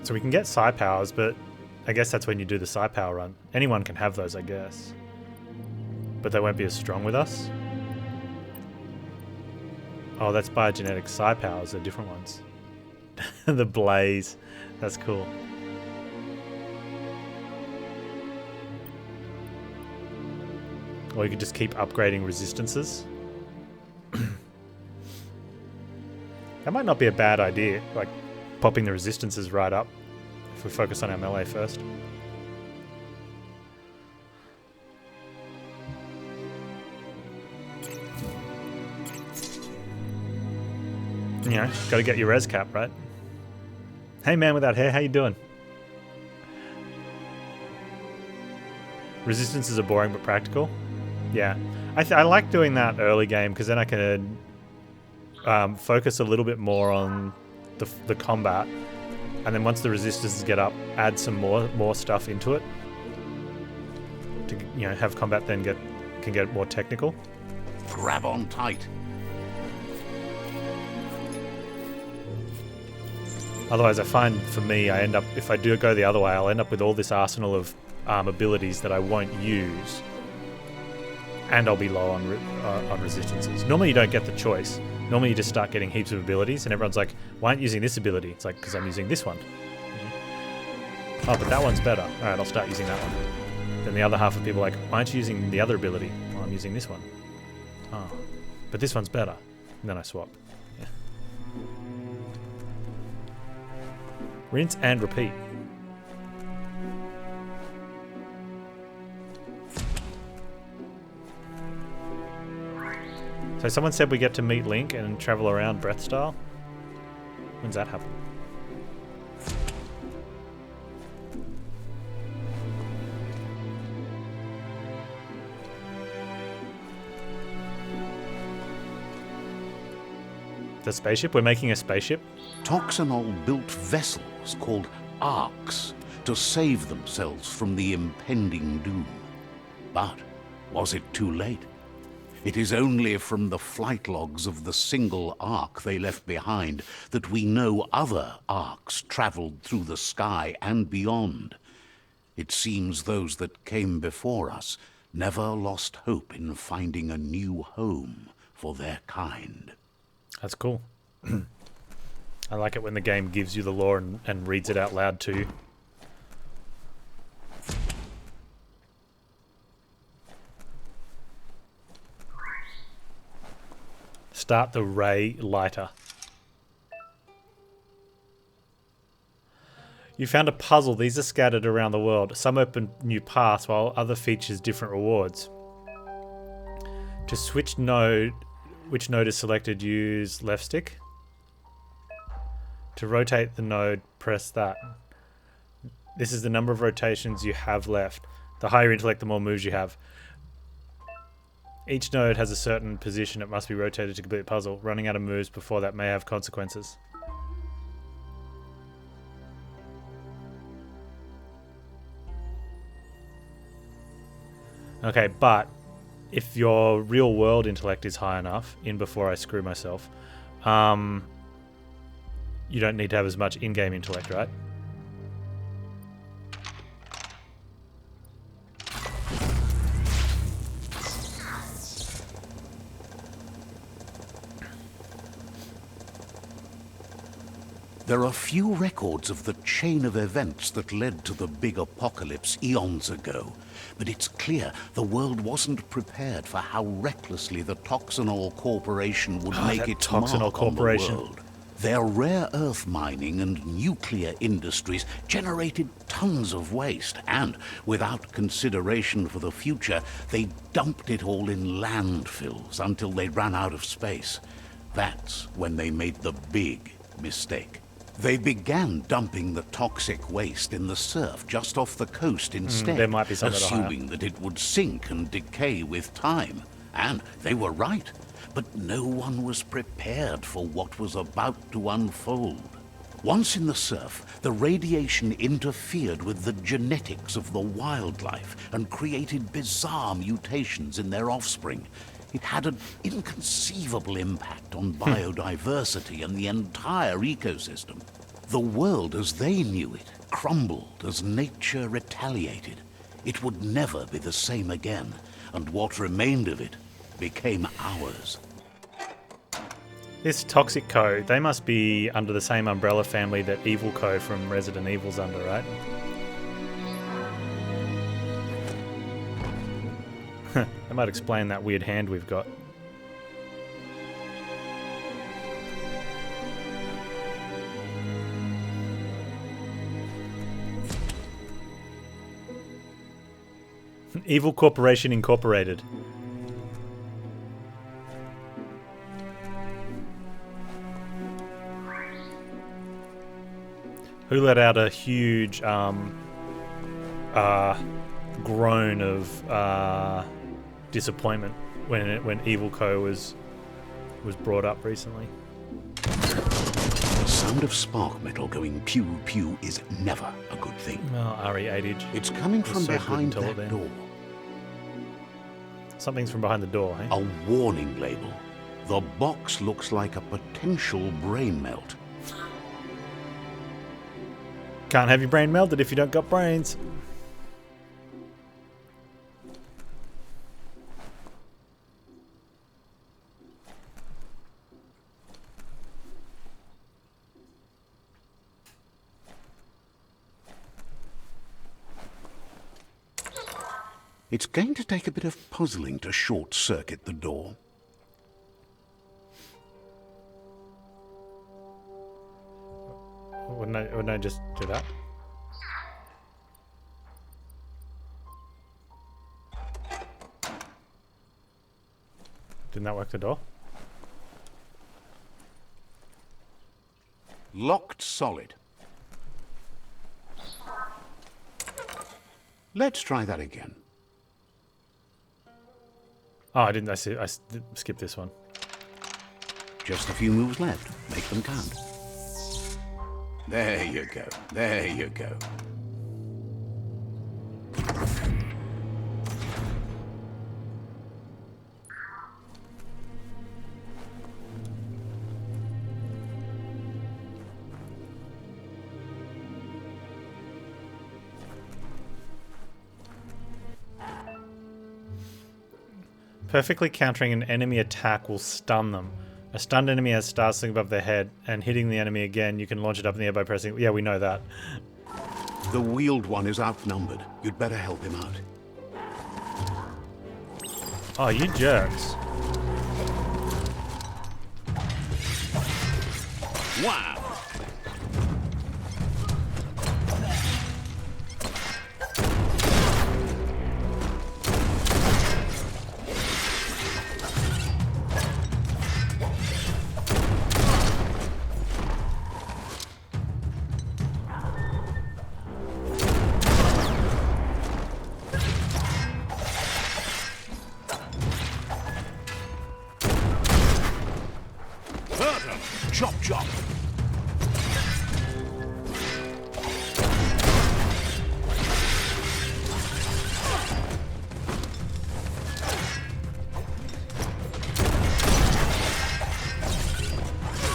So we can get psi powers, but I guess that's when you do the psi power run. Anyone can have those, I guess. But they won't be as strong with us. Oh, that's biogenetic psi powers, they're different ones. The blaze. That's cool. Or you could just keep upgrading resistances. That might not be a bad idea. Like, popping the resistances right up if we focus on our melee first. You know, gotta get your res cap, right? Hey man without hair, how you doing? Resistances are boring but practical. Yeah. I like doing that early game because then I can focus a little bit more on the combat, and then once the resistances get up, add some more stuff into it to, you know, have combat then can get more technical. Grab on tight. Otherwise, I find for me, I end up, if I do go the other way, I'll end up with all this arsenal of abilities that I won't use, and I'll be low on resistances. Normally, you don't get the choice. Normally, you just start getting heaps of abilities, and everyone's like, "Why aren't you using this ability?" It's like, because I'm using this one. Oh, but that one's better. All right, I'll start using that one. Then the other half of people are like, "Why aren't you using the other ability?" Well, I'm using this one. Oh, but this one's better. And then I swap. Yeah. Rinse and repeat. So someone said we get to meet Link and travel around Breath style. When's that happen? The spaceship? We're making a spaceship? Toxanol built vessels called arks to save themselves from the impending doom. But was it too late? It is only from the flight logs of the single ark they left behind that we know other arks traveled through the sky and beyond. It seems those that came before us never lost hope in finding a new home for their kind. That's cool. I like it when the game gives you the lore and reads it out loud to you. Start the ray lighter. You found a puzzle. These are scattered around the world. Some open new paths while other features different rewards. To switch node, which node is selected, use left stick. To rotate the node, press that. This is the number of rotations you have left. The higher intellect, the more moves you have. Each node has a certain position it must be rotated to complete the puzzle. Running out of moves before that may have consequences. Okay, but if your real world intellect is high enough, in before I screw myself, you don't need to have as much in-game intellect, right? There are few records of the chain of events that led to the big apocalypse eons ago, but it's clear the world wasn't prepared for how recklessly the Toxanol Corporation would make its mark on the world. Their rare earth mining and nuclear industries generated tons of waste, and without consideration for the future, they dumped it all in landfills until they ran out of space. That's when they made the big mistake. They began dumping the toxic waste in the surf just off the coast instead, there might be some assuming that it would sink and decay with time. And they were right, but no one was prepared for what was about to unfold. Once in the surf, the radiation interfered with the genetics of the wildlife and created bizarre mutations in their offspring. It had an inconceivable impact on biodiversity and the entire ecosystem. The world as they knew it crumbled as nature retaliated. It would never be the same again, and what remained of it became ours. This Toxic Co, they must be under the same umbrella family that Evil Co from Resident Evil's under, right? That might explain that weird hand we've got. Evil Corporation Incorporated. Who let out a huge groan of disappointment when Evil Co was brought up recently. The sound of spark metal going pew pew is never a good thing. Oh, RE8 It's coming from so good behind until that then. door. Something's from behind the door, eh? A warning label. The box looks like a potential brain melt. Can't have your brain melted if you don't got brains. It's going to take a bit of puzzling to short-circuit the door. Wouldn't I just do that? Didn't that work the door? Locked solid. Let's try that again. Oh, I didn't. I skipped this one. Just a few moves left. Make them count. There you go. There you go. Perfectly countering an enemy attack will stun them. A stunned enemy has stars sitting above their head, and hitting the enemy again, you can launch it up in the air by pressing... Yeah, we know that. The wheeled one is outnumbered. You'd better help him out. Oh, you jerks. Wow! Chop, chop!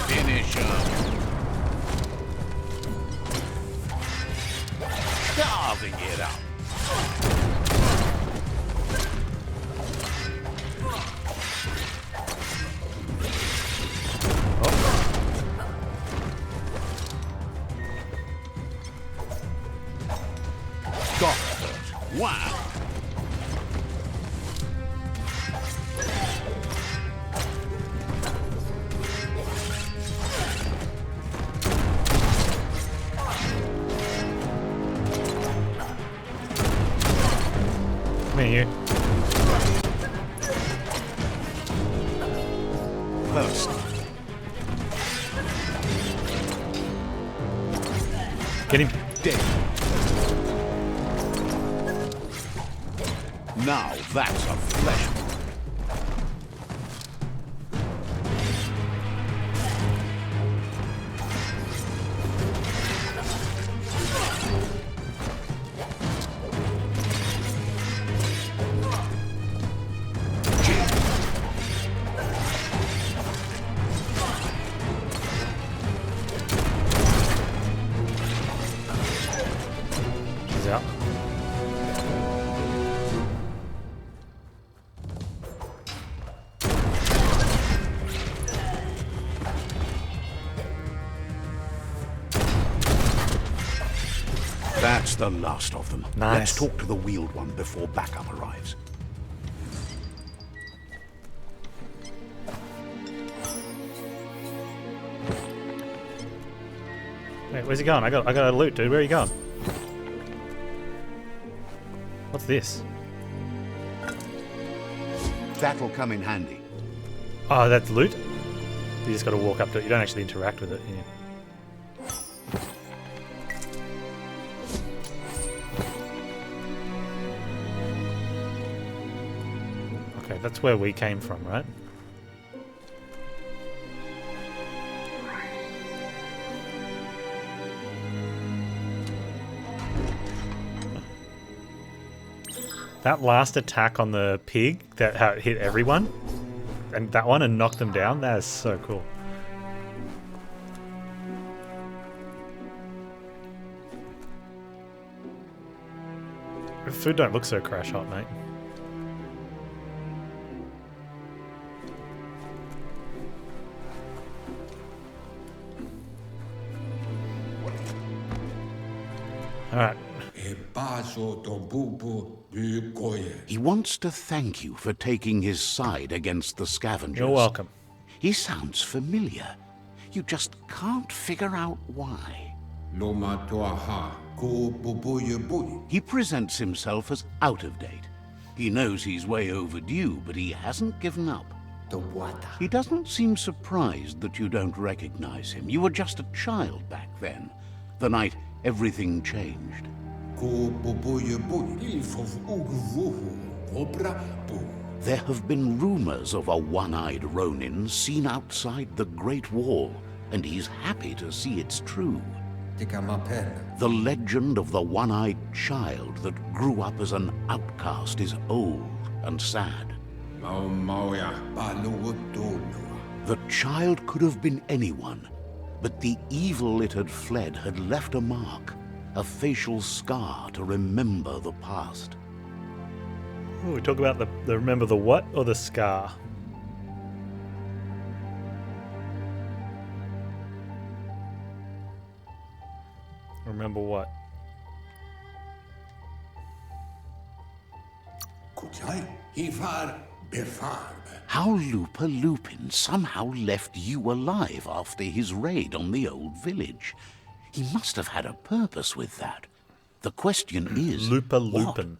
Finish him! Carving it up! Got hurt. Wow! Come here, you. First. Get him. Dead. Now that's a flesh wound. He's out. That's the last of them. Nice. Let's talk to the wheeled one before backup arrives. Wait, where's he going? I got a loot, dude. Where are you going? What's this? That'll come in handy. Oh, that's loot? You just got to walk up to it. You don't actually interact with it. Yeah. Okay, that's where we came from, right? That last attack on the pig that how it hit everyone, and that one and knocked them down, that is so cool. The food don't look so crash hot, mate. Alright. He wants to thank you for taking his side against the scavengers. You're welcome. He sounds familiar. You just can't figure out why. He presents himself as out of date. He knows he's way overdue, but he hasn't given up. He doesn't seem surprised that you don't recognize him. You were just a child back then, the night everything changed. There have been rumors of a one-eyed Ronin seen outside the Great Wall, and he's happy to see it's true. The legend of the one-eyed child that grew up as an outcast is old and sad. The child could have been anyone, but the evil it had fled had left a mark, a facial scar to remember the past. Ooh, we talk about the remember the what or the scar? Remember what? How Lupa Lupin somehow left you alive after his raid on the old village. He must have had a purpose with that. The question is, Lupa what? Lupin.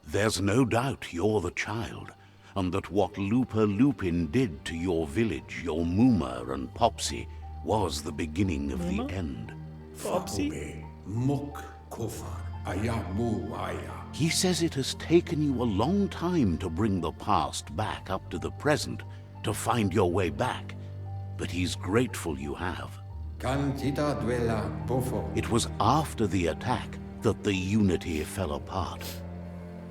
There's no doubt you're the child, and that what Lupa Lupin did to your village, your Muma and Popsy, was the beginning of the end. Popsy? He says it has taken you a long time to bring the past back up to the present, to find your way back, but he's grateful you have. It was after the attack that the unity fell apart.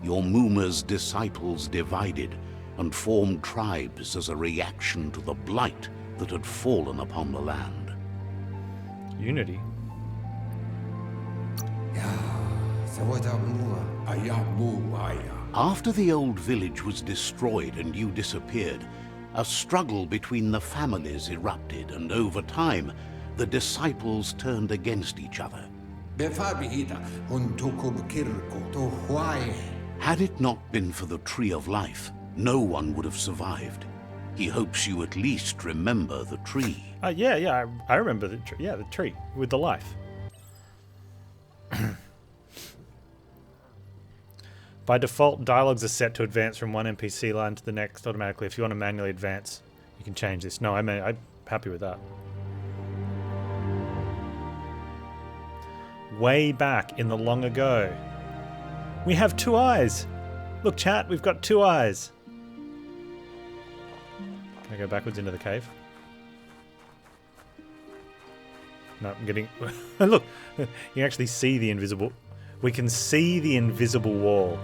Your Muma's disciples divided and formed tribes as a reaction to the blight that had fallen upon the land. Unity? After the old village was destroyed and you disappeared, a struggle between the families erupted, and over time, the disciples turned against each other. Had it not been for the Tree of Life, no one would have survived. He hopes you at least remember the tree. Yeah, I remember the tree. Yeah, the tree with the life. By default, dialogues are set to advance from one NPC line to the next automatically. If you want to manually advance, you can change this. No, I'm happy with that. Way back in the long ago, we have 2 eyes. Look, chat, we've got 2 eyes. Can I go backwards into the cave? No, I'm getting... Look, you can actually see the invisible... We can see the invisible wall.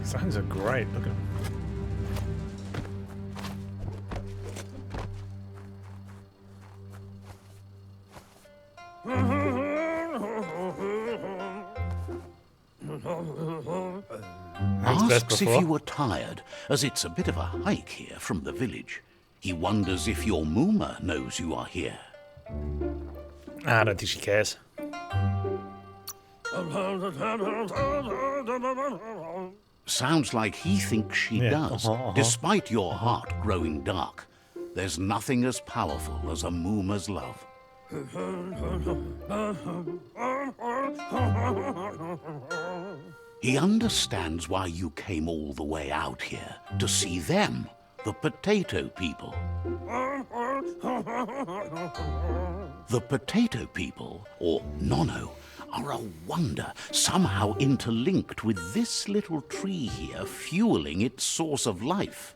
Signs are great. Look at them. asks if before. you were tired, as it's a bit of a hike here from the village. He wonders if your Mooma knows you are here. I don't think she cares. Sounds like he thinks she does, despite your heart growing dark. There's nothing as powerful as a Mooma's love. He understands why you came all the way out here, to see them, the potato people. The potato people, or Nono, are a wonder, somehow interlinked with this little tree here, fueling its source of life.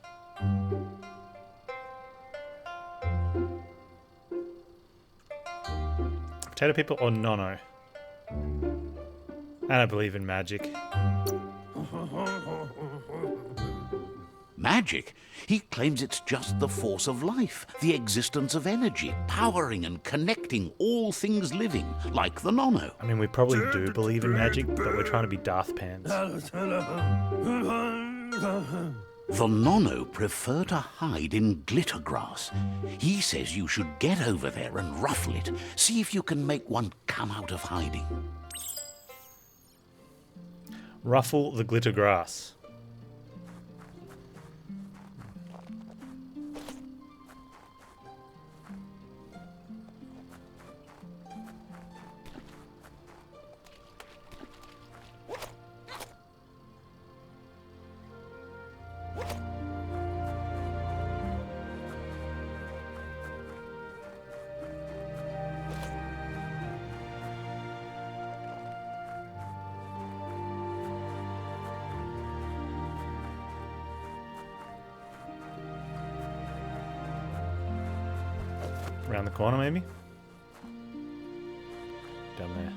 Potato people or Nono? I don't believe in magic. Magic? He claims it's just the force of life, the existence of energy, powering and connecting all things living, like the Nono. I mean, we probably do believe in magic, but we're trying to be Darth Panz. The Nono prefer to hide in glitter grass. He says you should get over there and ruffle it. See if you can make one come out of hiding. Ruffle the glitter grass. Around the corner, maybe? Down there.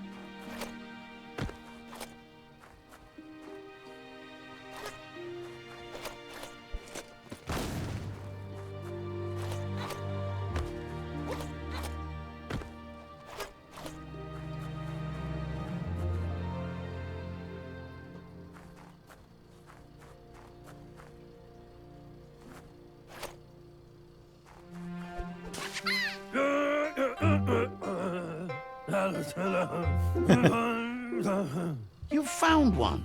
You found one.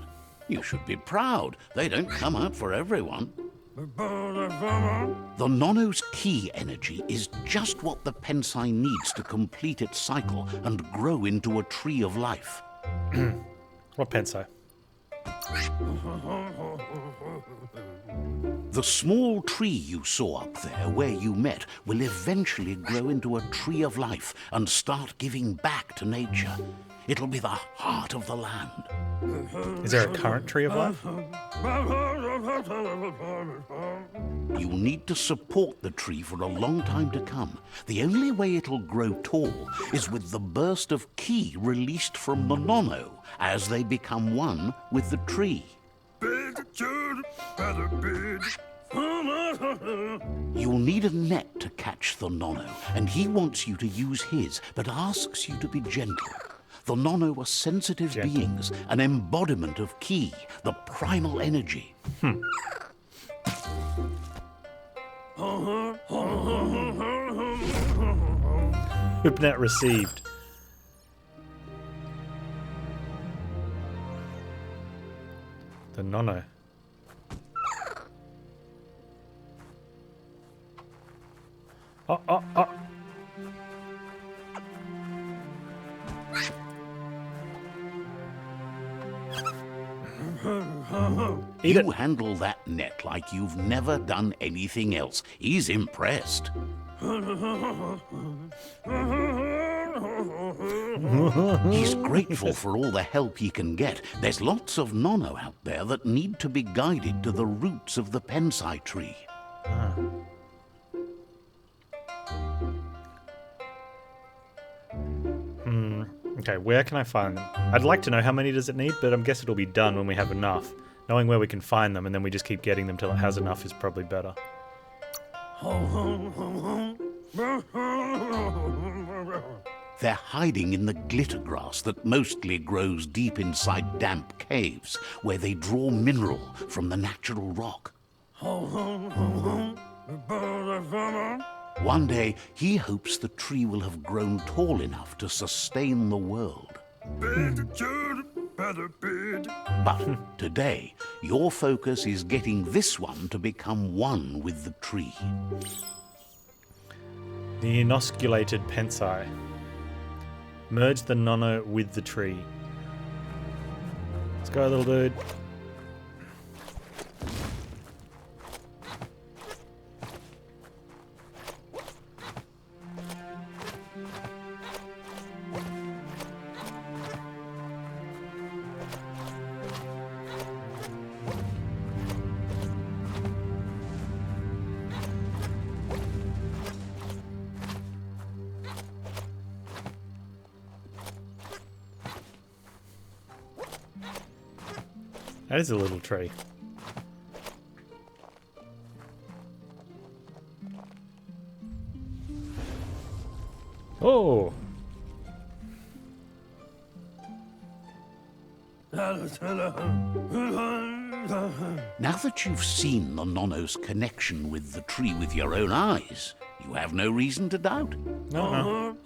You should be proud. They don't come out for everyone. The Nono's key energy is just what the Pensai needs to complete its cycle and grow into a tree of life. What Pensai? The small tree you saw up there where you met will eventually grow into a tree of life and start giving back to nature. It'll be the heart of the land. Is there a current tree of life? You'll need to support the tree for a long time to come. The only way it'll grow tall is with the burst of ki released from the Nono as they become one with the tree. You'll need a net to catch the Nono, and he wants you to use his, but asks you to be gentle. The Nono are sensitive beings, an embodiment of ki, the primal energy. Hoopnet received. The Nono. Oh. Eat it. You handle that net like you've never done anything else. He's impressed. He's grateful for all the help he can get. There's lots of Nono out there that need to be guided to the roots of the Pensai tree. Okay, where can I find them? I'd like to know how many does it need, but I guess it'll be done when we have enough. Knowing where we can find them, and then we just keep getting them till it has enough is probably better. They're hiding in the glitter grass that mostly grows deep inside damp caves, where they draw mineral from the natural rock. One day, he hopes the tree will have grown tall enough to sustain the world. But today, your focus is getting this one to become one with the tree. The inoculated Panzai. Merge the nono with the tree. Let's go, little dude. That is a little tree. Oh! Now that you've seen the nono's connection with the tree with your own eyes, you have no reason to doubt. No.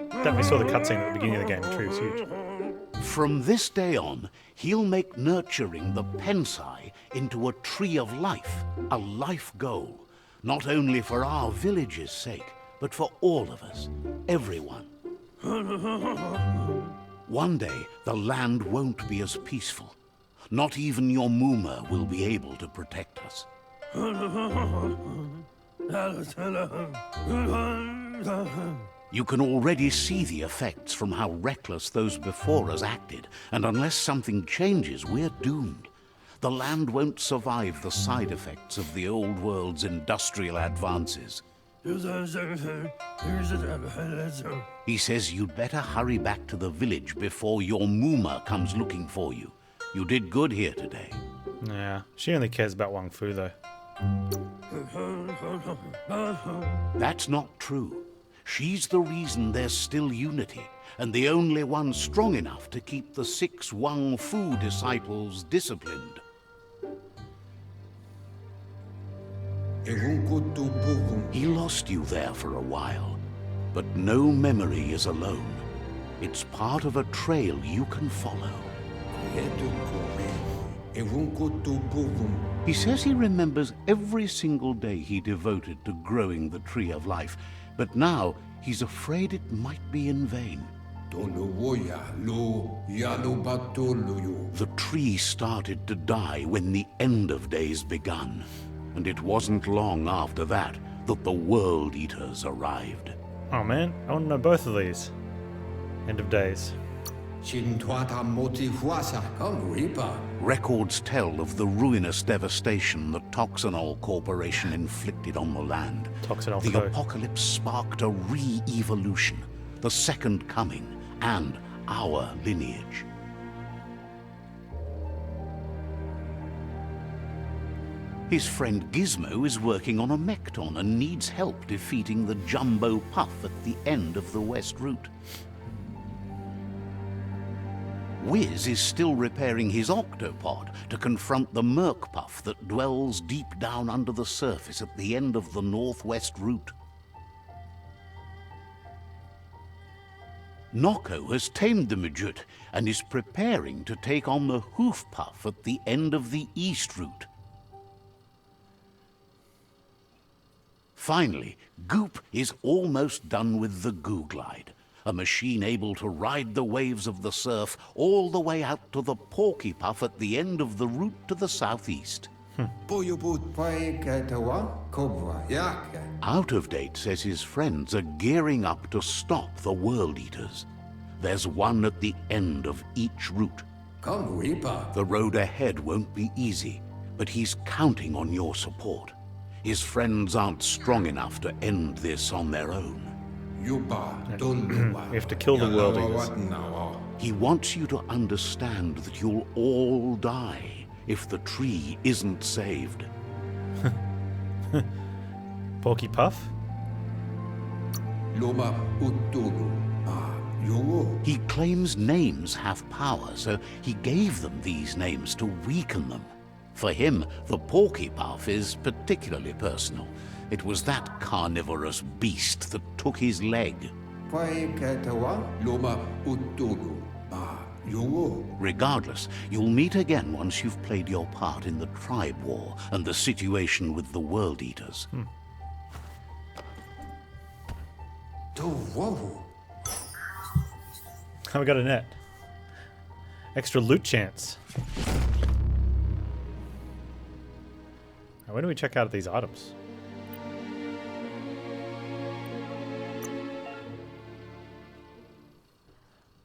Definitely saw the cutscene at the beginning of the game. The tree was huge. From this day on, he'll make nurturing the Panzai into a tree of life, a life goal, not only for our village's sake, but for all of us, everyone. One day, the land won't be as peaceful. Not even your Muma will be able to protect us. You can already see the effects from how reckless those before us acted, and unless something changes, we're doomed. The land won't survive the side effects of the old world's industrial advances. He says you'd better hurry back to the village before your Muma comes looking for you. You did good here today. Yeah, she only cares about Wang Fu, though. That's not true. She's the reason there's still unity, and the only one strong enough to keep the 6 Wang Fu disciples disciplined. He lost you there for a while, but no memory is alone. It's part of a trail you can follow. He says he remembers every single day he devoted to growing the Tree of Life, but now he's afraid it might be in vain. The tree started to die when the end of days begun, and it wasn't long after that that the World Eaters arrived. Oh man, I want to know both of these. End of days. Records tell of the ruinous devastation the Toxanol Corporation inflicted on the land. Toxanol The Co. apocalypse sparked a re-evolution, the second coming, and our lineage. His friend Gizmo is working on a Mekton and needs help defeating the Jumbo Puff at the end of the West Route. Wiz is still repairing his octopod to confront the Merc Puff that dwells deep down under the surface at the end of the Northwest Route. Noko has tamed the Midget and is preparing to take on the Hoof Puff at the end of the East Route. Finally, Goop is almost done with the Goo Glide, a machine able to ride the waves of the surf all the way out to the Porky Puff at the end of the route to the southeast. Out of Date says his friends are gearing up to stop the World Eaters. There's one at the end of each route. The road ahead won't be easy, but he's counting on your support. His friends aren't strong enough to end this on their own. We have to kill the World Eaters. He wants you to understand that you'll all die if the tree isn't saved. Porky Puff? He claims names have power, so he gave them these names to weaken them. For him, the porky puff is particularly personal. It was that carnivorous beast that took his leg. Regardless, you'll meet again once you've played your part in the tribe war and the situation with the World Eaters. Oh, we got a net. Extra loot chance. Now, where do we check out these items?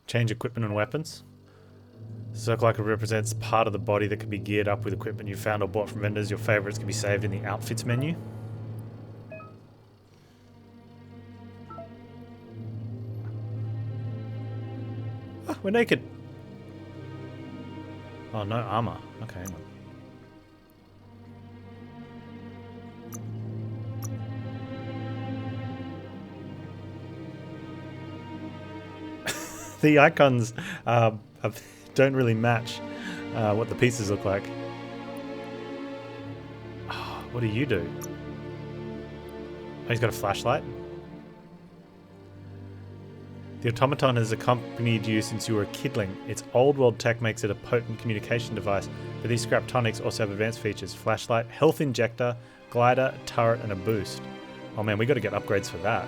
Change equipment and weapons. Circle icon represents part of the body that can be geared up with equipment you found or bought from vendors. Your favorites can be saved in the outfits menu. Ah, we're naked. Oh, no armor. Okay, hang on. The icons don't really match what the pieces look like. Oh, what do you do? Oh, he's got a flashlight. The automaton has accompanied you since you were a kidling. Its old world tech makes it a potent communication device, but these scraptonics also have advanced features: flashlight, health injector, glider, turret, and a boost. Oh man, we got to get upgrades for that.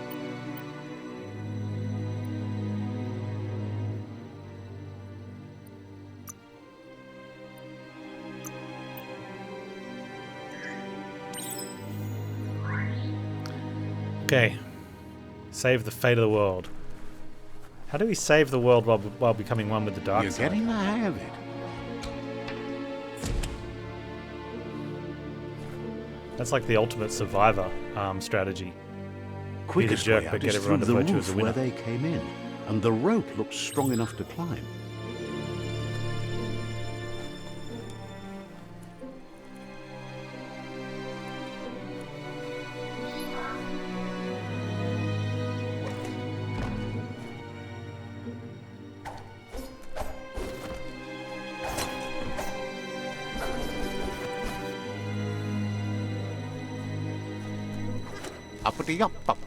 Okay, save the fate of the world. How do we save the world while becoming one with the dark side? You're getting the hang of it. That's like the ultimate survivor strategy. Quickest jerk, way but out get is everyone through to the vote you as a roof where winner. they came in, and the rope looks strong enough to climb. Uppity up up.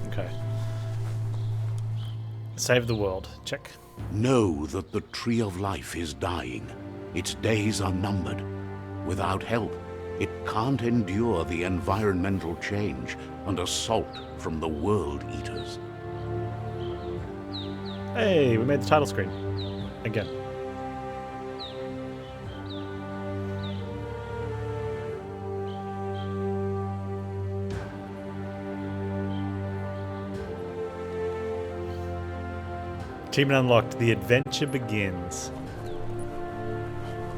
Okay. Save the world. Check. Know that the tree of life is dying. Its days are numbered. Without help, it can't endure the environmental change and assault from the World Eaters. Hey, we made the title screen. Again. Achievement unlocked. The adventure begins.